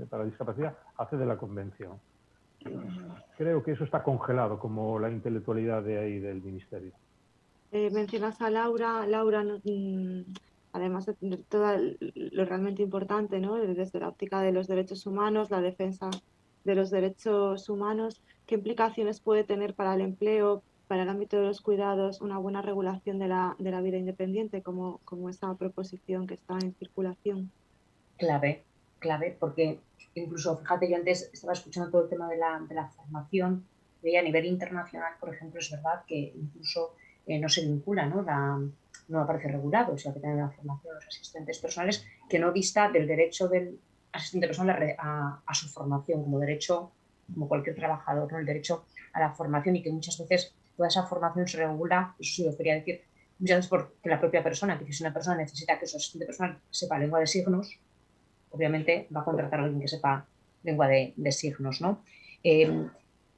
para la Discapacidad hace de la Convención. Creo que eso está congelado como la intelectualidad de ahí del Ministerio. Mencionas a Laura. Laura, además de todo lo realmente importante, ¿no? Desde la óptica de los derechos humanos, la defensa de los derechos humanos, ¿qué implicaciones puede tener para el empleo, para el ámbito de los cuidados, una buena regulación de la vida independiente, como esa proposición que está en circulación? Clave, porque incluso, fíjate, yo antes estaba escuchando todo el tema de la formación, y a nivel internacional, por ejemplo, es verdad que incluso no se vincula, no aparece regulado, o sea, que tienen la formación los asistentes personales, que no vista del derecho del asistente personal a su formación como derecho, como cualquier trabajador, ¿no? El derecho a la formación, y que muchas veces toda esa formación se regula, eso sí lo quería decir, muchas veces porque la propia persona, que si una persona necesita que su asistente personal sepa lengua de signos, obviamente va a contratar a alguien que sepa lengua de signos, ¿no?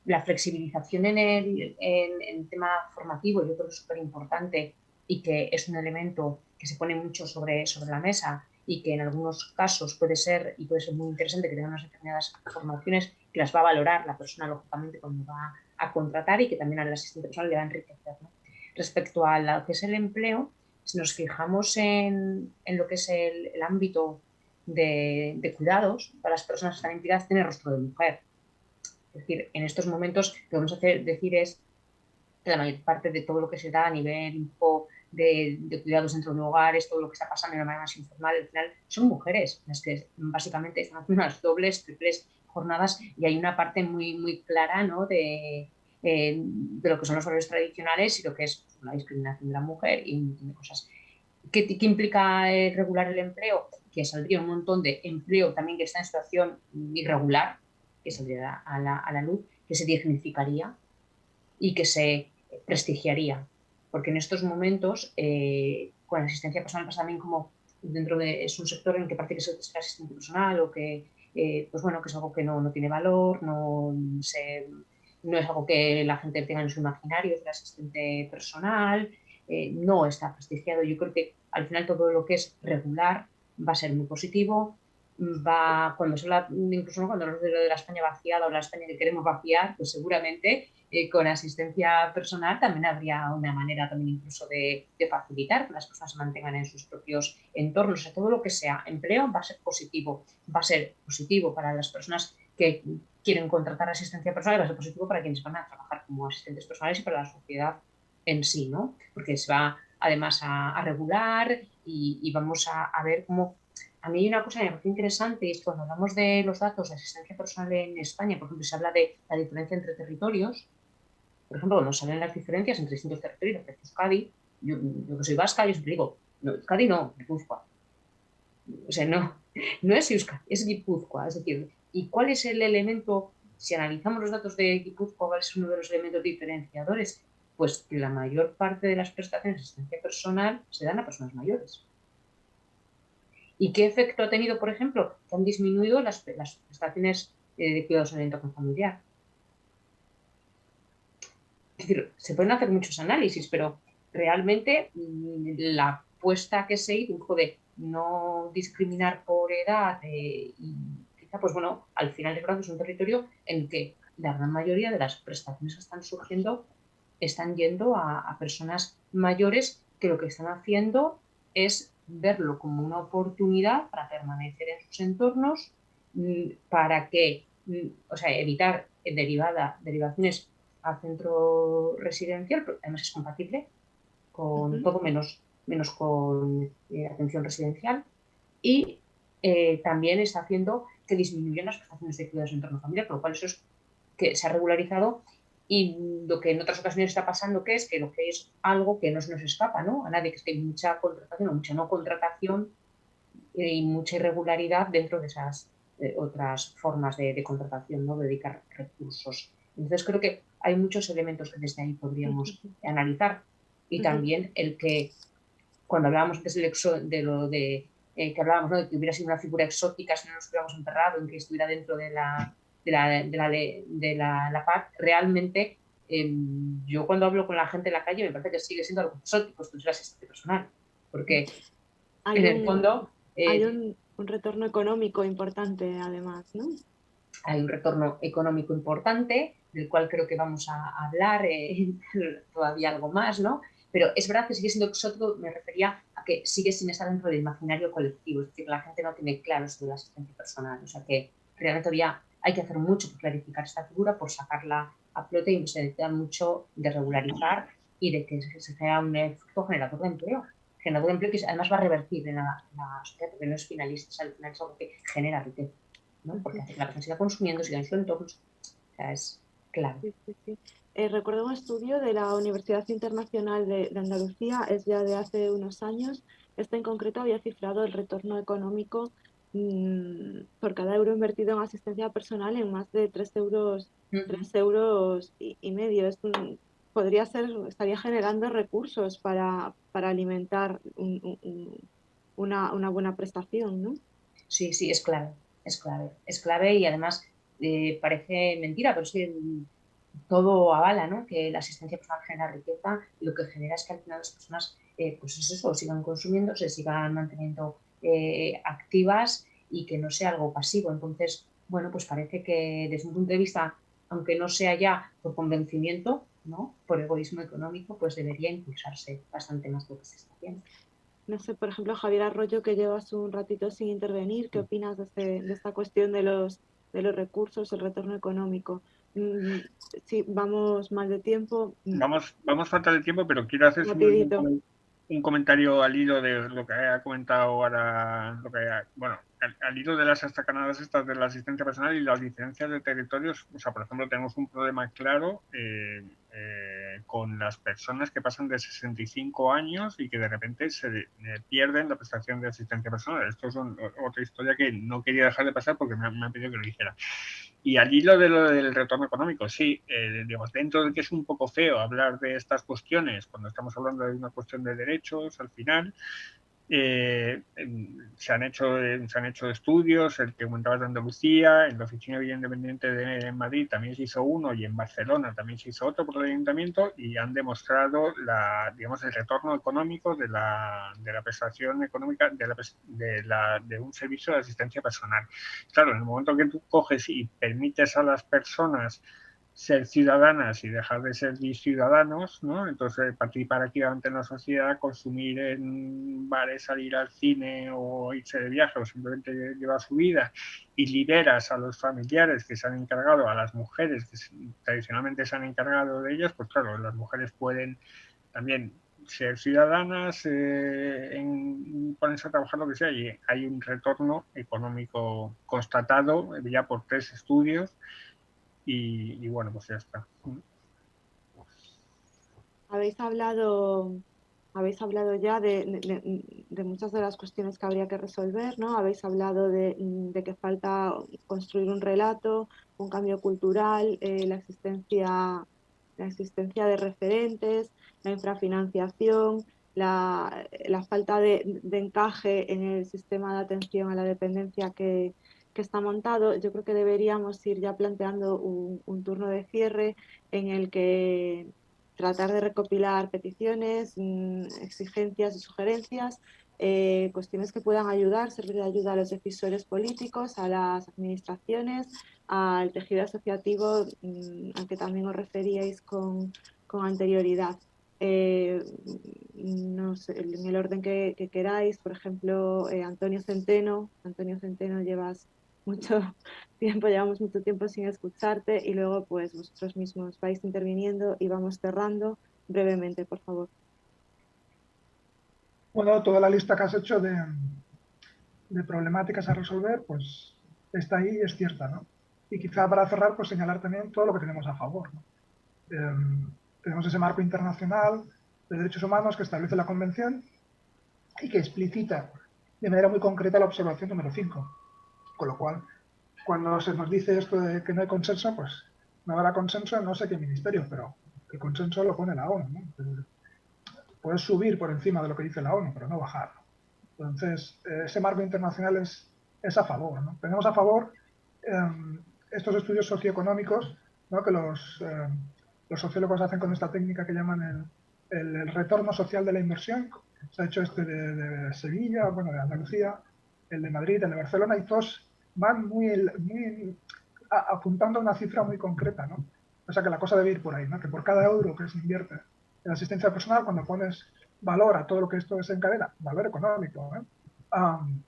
La flexibilización en el tema formativo yo creo que es súper importante y que es un elemento que se pone mucho sobre la mesa y que en algunos casos puede ser muy interesante que tengan unas determinadas formaciones que las va a valorar la persona lógicamente cuando va a contratar y que también al asistente personal le va a enriquecer, ¿no? Respecto a lo que es el empleo, si nos fijamos en lo que es el ámbito de cuidados para las personas que están implicadas, tiene rostro de mujer. Es decir, en estos momentos lo que vamos a decir es que la mayor parte de todo lo que se da a nivel de cuidados dentro de hogares, todo lo que está pasando de una manera más informal, al final son mujeres las que básicamente están haciendo unas dobles, triples jornadas, y hay una parte muy, muy clara, ¿no? de lo que son los horarios tradicionales y lo que es la discriminación de la mujer y un montón de cosas. ¿Qué implica regular el empleo? Que saldría un montón de empleo también que está en situación irregular, que saldría a la luz, que se dignificaría y que se prestigiaría. Porque en estos momentos, con la asistencia personal pasa también como es un sector en el que parece que es el asistente personal o que, pues bueno, que es algo que no tiene valor, no es algo que la gente tenga en su imaginario, es el asistente personal, no está prestigiado. Yo creo que al final todo lo que es regular va a ser muy positivo. Cuando se habla, incluso ¿no? Cuando hablamos de la España vaciada o la España que queremos vaciar, pues seguramente con asistencia personal también habría una manera también incluso de facilitar que las personas se mantengan en sus propios entornos. O sea, todo lo que sea empleo va a ser positivo para las personas que quieren contratar asistencia personal, va a ser positivo para quienes van a trabajar como asistentes personales y para la sociedad en sí, ¿no? Porque se va además a regular y vamos a ver cómo... A mí hay una cosa que me parece interesante, es cuando hablamos de los datos de asistencia personal en España, por ejemplo, se habla de la diferencia entre territorios. Por ejemplo, cuando salen las diferencias entre distintos territorios, de Euskadi, yo que soy vasca, yo siempre digo, no, Euskadi no, Guipúzcoa. O sea, no es Euskadi, es Guipúzcoa. Es decir, ¿y cuál es el elemento, si analizamos los datos de Guipúzcoa, cuál es uno de los elementos diferenciadores? Pues que la mayor parte de las prestaciones de asistencia personal se dan a personas mayores. ¿Y qué efecto ha tenido, por ejemplo? Que han disminuido las prestaciones de cuidados en el entorno familiar. Es decir, se pueden hacer muchos análisis, pero realmente la apuesta que se hizo de no discriminar por edad y quizá, pues bueno, al final es verdad que es un territorio en que la gran mayoría de las prestaciones que están surgiendo están yendo a personas mayores que lo que están haciendo es verlo como una oportunidad para permanecer en sus entornos, para que, o sea, evitar derivaciones al centro residencial, pero además es compatible con todo menos con atención residencial, y también está haciendo que disminuyan las prestaciones de cuidados en entorno familiar, por lo cual eso es que se ha regularizado. Y lo que en otras ocasiones está pasando, que es que lo que es algo que no se nos escapa, ¿no? A nadie, que es que hay mucha contratación o mucha no contratación y mucha irregularidad dentro de esas otras formas de contratación, ¿no? De dedicar recursos. Entonces creo que hay muchos elementos que desde ahí podríamos analizar. Y también el que, cuando hablábamos antes de lo de que hablábamos, ¿no? De que hubiera sido una figura exótica si no nos hubiéramos enterrado, en que estuviera dentro de la PAC, realmente yo cuando hablo con la gente en la calle me parece que sigue siendo algo exótico esto es el asistente personal, porque en el fondo hay un retorno económico importante además, ¿no? Hay un retorno económico importante, del cual creo que vamos a hablar todavía algo más, ¿no? Pero es verdad que sigue siendo exótico, me refería a que sigue sin estar dentro del imaginario colectivo, es decir, la gente no tiene claro sobre la asistencia personal, o sea que realmente todavía hay que hacer mucho por clarificar esta figura, por sacarla a flote, y se necesita mucho de regularizar y de que se sea un efecto generador de empleo que además va a revertir en la sociedad, porque no es finalista, al final es algo que genera riqueza, ¿no? Porque hace que la persona siga consumiendo, siga en su entorno, o sea, es claro. Sí. Recuerdo un estudio de la Universidad Internacional de Andalucía, es ya de hace unos años. Este en concreto había cifrado el retorno económico por cada euro invertido en asistencia personal en más de 3 euros, 3 euros y medio. Podría ser, estaría generando recursos para alimentar una buena prestación, ¿no? Sí, es clave y además parece mentira, pero es que todo avala, ¿no? Que la asistencia personal genera riqueza y lo que genera es que al final las personas, pues es eso, sigan consumiendo, se sigan manteniendo activas y que no sea algo pasivo. Entonces, bueno, pues parece que desde un punto de vista, aunque no sea ya por convencimiento, ¿no? Por egoísmo económico, pues debería impulsarse bastante más lo que se está haciendo. No sé, por ejemplo, Javier Arroyo, que llevas un ratito sin intervenir, ¿qué opinas de esta cuestión de los recursos, el retorno económico? Sí, vamos mal de tiempo. Vamos falta de tiempo, pero quiero hacer un comentario al hilo de lo que ha comentado ahora, al hilo de las destacanadas estas de la asistencia personal y las diferencias de territorios. O sea, por ejemplo, tenemos un problema claro con las personas que pasan de 65 años y que de repente se pierden la prestación de asistencia personal. Esto es otra historia que no quería dejar de pasar porque me han pedido que lo hiciera. Y al hilo de lo del retorno económico, sí, digamos, dentro de que es un poco feo hablar de estas cuestiones cuando estamos hablando de una cuestión de derechos, al final se han hecho estudios, el que comentabas de Andalucía, en la Oficina de Vida Independiente de Madrid también se hizo uno y en Barcelona también se hizo otro por el ayuntamiento y han demostrado el retorno económico de la prestación económica de un servicio de asistencia personal. Claro, en el momento que tú coges y permites a las personas ser ciudadanas y dejar de ser ciudadanos, ¿no? Entonces participar activamente en la sociedad, consumir en bares, salir al cine o irse de viaje o simplemente llevar su vida, y liberas a los familiares que se han encargado, a las mujeres que tradicionalmente se han encargado de ellas, pues claro, las mujeres pueden también ser ciudadanas, ponerse a trabajar, lo que sea, y hay un retorno económico constatado ya por 3 estudios. Y bueno, pues ya está. Habéis hablado ya de muchas de las cuestiones que habría que resolver, ¿no? Habéis hablado de que falta construir un relato, un cambio cultural, la existencia de referentes, la infrafinanciación, la falta de encaje en el sistema de atención a la dependencia que está montado. Yo creo que deberíamos ir ya planteando un turno de cierre en el que tratar de recopilar peticiones, exigencias y sugerencias, cuestiones que puedan ayudar, servir de ayuda a los decisores políticos, a las administraciones, al tejido asociativo al que también os referíais con anterioridad. No sé, en el orden que queráis, por ejemplo, Antonio Centeno, llevamos mucho tiempo sin escucharte, y luego pues vosotros mismos vais interviniendo y vamos cerrando brevemente, por favor. Bueno, toda la lista que has hecho de problemáticas a resolver, pues está ahí y es cierta, ¿no? Y quizá para cerrar, pues señalar también todo lo que tenemos a favor, ¿no? Tenemos ese marco internacional de derechos humanos que establece la Convención y que explicita de manera muy concreta la observación número 5. Con lo cual, cuando se nos dice esto de que no hay consenso, pues no habrá consenso en no sé qué ministerio, pero el consenso lo pone la ONU, ¿no? Puedes subir por encima de lo que dice la ONU, pero no bajar. Entonces, ese marco internacional es a favor, ¿no? Tenemos a favor estos estudios socioeconómicos, ¿no? Que los sociólogos hacen con esta técnica que llaman el retorno social de la inversión. Se ha hecho este de Sevilla, bueno, de Andalucía, el de Madrid, el de Barcelona, y todos van muy apuntando a una cifra muy concreta, ¿no? O sea que la cosa debe ir por ahí, ¿no? Que por cada euro que se invierte en asistencia personal, cuando pones valor a todo lo que esto desencadena, valor económico,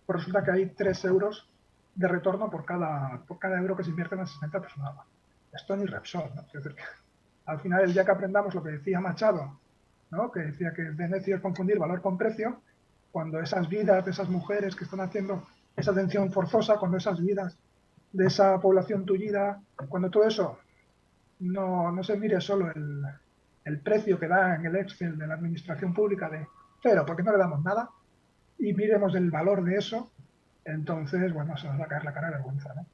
pues resulta que hay 3 euros de retorno por cada euro que se invierte en asistencia personal. Esto ni Repsol, ¿no? Es decir, que al final, el día que aprendamos lo que decía Machado, ¿no? Que decía que de necio es confundir valor con precio, cuando esas vidas de esas mujeres que están haciendo esa atención forzosa, cuando esas vidas de esa población tullida, cuando todo eso no se mire solo el precio que da en el Excel de la administración pública de cero, porque no le damos nada, y miremos el valor de eso, entonces, bueno, se nos va a caer la cara de vergüenza, ¿no?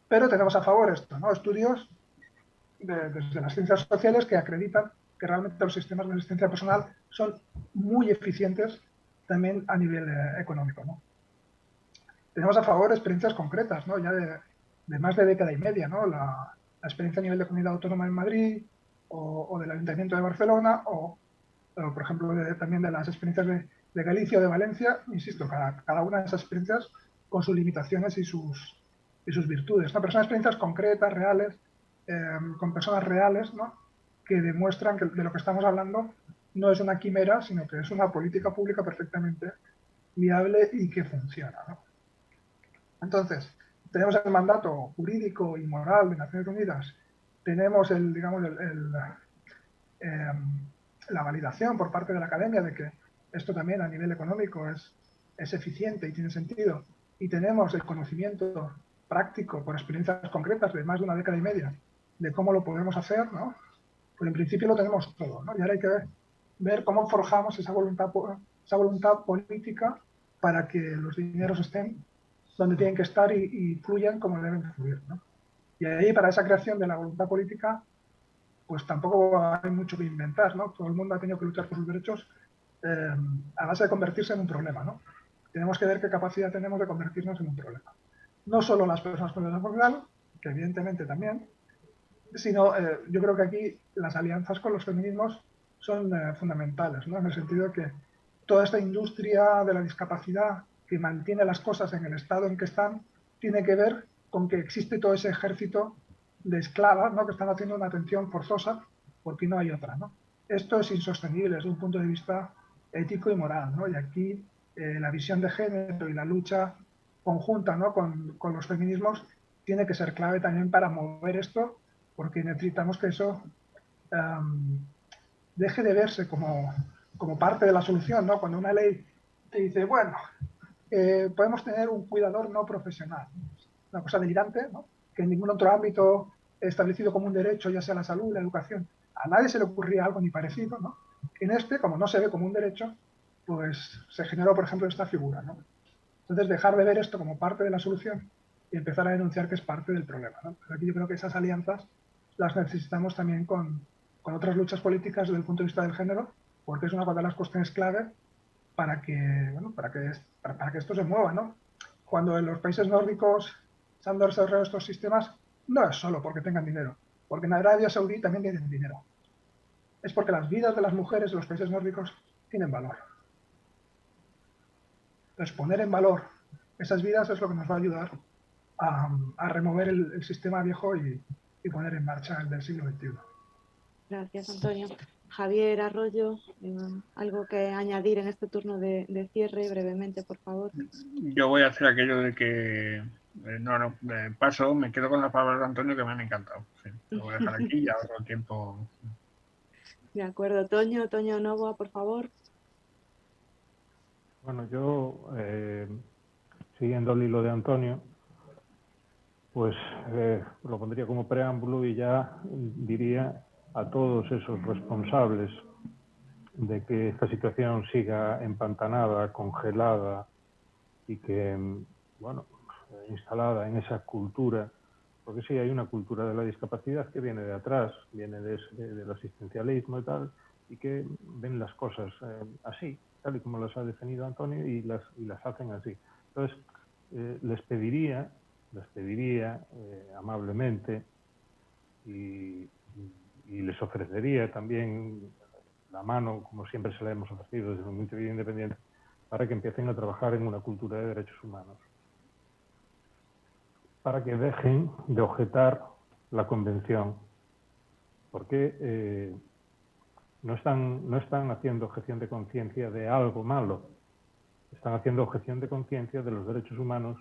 Pero tenemos a favor esto, ¿no? Estudios desde las ciencias sociales que acreditan que realmente los sistemas de asistencia personal son muy eficientes también a nivel económico, ¿no? Tenemos a favor experiencias concretas, ¿no? Ya de más de década y media, ¿no? La experiencia a nivel de comunidad autónoma en Madrid o del Ayuntamiento de Barcelona o por ejemplo, también de las experiencias de Galicia o de Valencia. Insisto, cada una de esas experiencias con sus limitaciones y sus virtudes, ¿no? Pero son experiencias concretas, reales, con personas reales, ¿no? Que demuestran que de lo que estamos hablando no es una quimera, sino que es una política pública perfectamente viable y que funciona, ¿no? Entonces, tenemos el mandato jurídico y moral de Naciones Unidas, tenemos la validación por parte de la academia de que esto también a nivel económico es eficiente y tiene sentido, y tenemos el conocimiento práctico por experiencias concretas de más de una década y media de cómo lo podemos hacer, ¿no? Pues en principio lo tenemos todo, ¿no? Y ahora hay que ver cómo forjamos esa voluntad política para que los dineros estén donde tienen que estar y fluyan como deben fluir, ¿no? Y ahí, para esa creación de la voluntad política, pues tampoco hay mucho que inventar, ¿no? Todo el mundo ha tenido que luchar por sus derechos a base de convertirse en un problema, ¿no? Tenemos que ver qué capacidad tenemos de convertirnos en un problema. No solo las personas con desarrollo social, que evidentemente también, sino yo creo que aquí las alianzas con los feminismos son fundamentales, ¿no? En el sentido de que toda esta industria de la discapacidad que mantiene las cosas en el estado en que están, tiene que ver con que existe todo ese ejército de esclavas, ¿no? Que están haciendo una atención forzosa porque no hay otra, ¿no? Esto es insostenible desde un punto de vista ético y moral, ¿no? Y aquí la visión de género y la lucha conjunta, ¿no? con los feminismos tiene que ser clave también para mover esto, porque necesitamos que eso deje de verse como parte de la solución, ¿no? Cuando una ley te dice, bueno, podemos tener un cuidador no profesional, una cosa delirante, ¿no? Que en ningún otro ámbito establecido como un derecho, ya sea la salud, la educación, a nadie se le ocurría algo ni parecido, ¿no? En este, como no se ve como un derecho, pues se generó, por ejemplo, esta figura, ¿no? Entonces, dejar de ver esto como parte de la solución y empezar a denunciar que es parte del problema, ¿no? Pero aquí yo creo que esas alianzas las necesitamos también con otras luchas políticas desde el punto de vista del género, porque es una de las cuestiones clave para que, bueno, para que esto se mueva, ¿no? Cuando en los países nórdicos se han desarrollado estos sistemas, no es solo porque tengan dinero, porque en Arabia Saudí también tienen dinero. Es porque las vidas de las mujeres de los países nórdicos tienen valor. Entonces, poner en valor esas vidas es lo que nos va a ayudar a remover el sistema viejo y poner en marcha el del siglo XXI. Gracias, Antonio. Javier Arroyo, algo que añadir en este turno de cierre brevemente, por favor. Yo voy a hacer aquello de que paso, me quedo con las palabras de Antonio que me han encantado. Sí, lo voy a dejar aquí y ya otro tiempo. De acuerdo, Toño Novoa, por favor. Bueno, yo, siguiendo el hilo de Antonio, pues lo pondría como preámbulo y ya diría a todos esos responsables de que esta situación siga empantanada, congelada y que, bueno, instalada en esa cultura, porque sí hay una cultura de la discapacidad que viene de atrás, viene del asistencialismo y tal, y que ven las cosas así, tal y como las ha definido Antonio, y las hacen así. Entonces, les pediría amablemente y les ofrecería también la mano, como siempre se la hemos ofrecido desde el Movimiento de Vida Independiente, para que empiecen a trabajar en una cultura de derechos humanos, para que dejen de objetar la Convención, porque no están haciendo objeción de conciencia de algo malo, están haciendo objeción de conciencia de los derechos humanos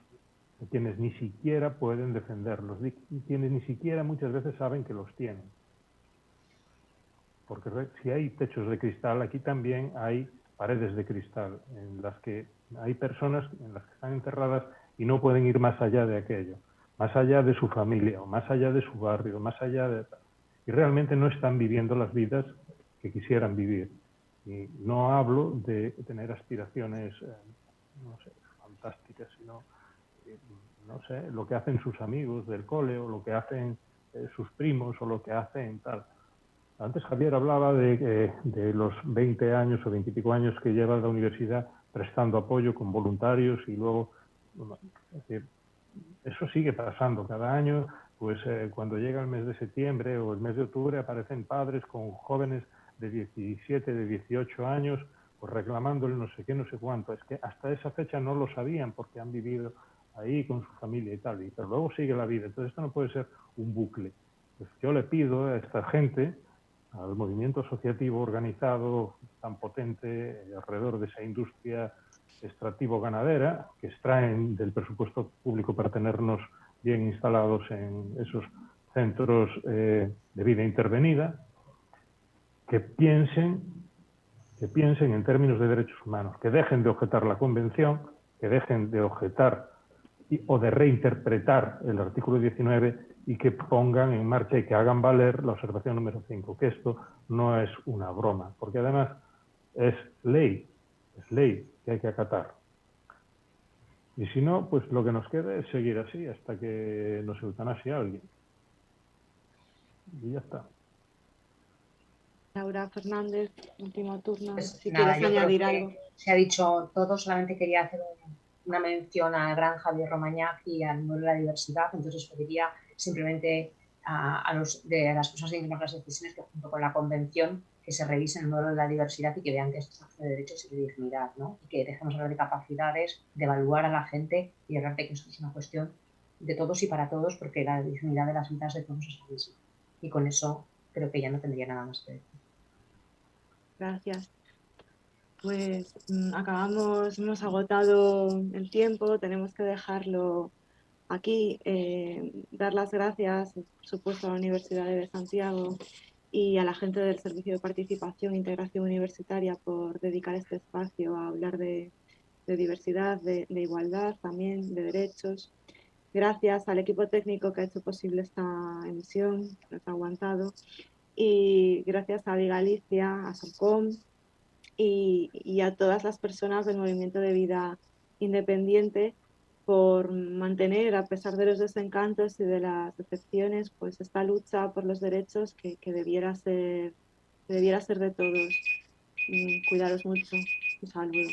de quienes ni siquiera pueden defenderlos, de quienes ni siquiera muchas veces saben que los tienen. Porque si hay techos de cristal, aquí también hay paredes de cristal, en las que hay personas en las que están enterradas y no pueden ir más allá de aquello, más allá de su familia, o más allá de su barrio, más allá de... Y realmente no están viviendo las vidas que quisieran vivir. Y no hablo de tener aspiraciones, no sé, fantásticas, sino, no sé, lo que hacen sus amigos del cole, o lo que hacen sus primos, o lo que hacen tal. Antes Javier hablaba de los 20 años o 20 y pico años que lleva la universidad prestando apoyo con voluntarios y luego, es decir, eso sigue pasando cada año, pues cuando llega el mes de septiembre o el mes de octubre aparecen padres con jóvenes de 17, de 18 años, pues reclamando el no sé qué, no sé cuánto. Es que hasta esa fecha no lo sabían porque han vivido ahí con su familia y tal, pero luego sigue la vida. Entonces esto no puede ser un bucle. Pues yo le pido a esta gente, al movimiento asociativo organizado tan potente alrededor de esa industria extractivo-ganadera, que extraen del presupuesto público para tenernos bien instalados en esos centros de vida intervenida, que piensen en términos de derechos humanos, que dejen de objetar la Convención, que dejen de objetar o de reinterpretar el artículo 19 y que pongan en marcha y que hagan valer la observación número 5, que esto no es una broma, porque además es ley que hay que acatar. Y si no, pues lo que nos queda es seguir así hasta que nos eutanasie alguien. Y ya está. Laura Fernández, último turno, Pues si nada, quieres añadir algo. Se ha dicho todo, solamente quería hacer una mención al gran Javier Romañac y al número de la diversidad. Entonces pediría simplemente a las personas que toman las decisiones que junto con la Convención que se revisen el modelo de la diversidad y que vean que esto es un acto de derechos y de dignidad, ¿no? Y que dejemos hablar de capacidades, de evaluar a la gente y de hablar de que esto es una cuestión de todos y para todos, porque la dignidad de las vidas de todos es la misma. Y con eso creo que ya no tendría nada más que decir. Gracias. Pues hemos agotado el tiempo, tenemos que dejarlo aquí. Dar las gracias, por supuesto, a la Universidad de Santiago y a la gente del Servicio de Participación e Integración Universitaria por dedicar este espacio a hablar de diversidad, de igualdad, también de derechos. Gracias al equipo técnico que ha hecho posible esta emisión, que nos ha aguantado. Y gracias a Vigalicia, a SOCOM y a todas las personas del movimiento de vida independiente por mantener, a pesar de los desencantos y de las decepciones, pues esta lucha por los derechos que debiera ser de todos. Cuidaros mucho. Un saludo.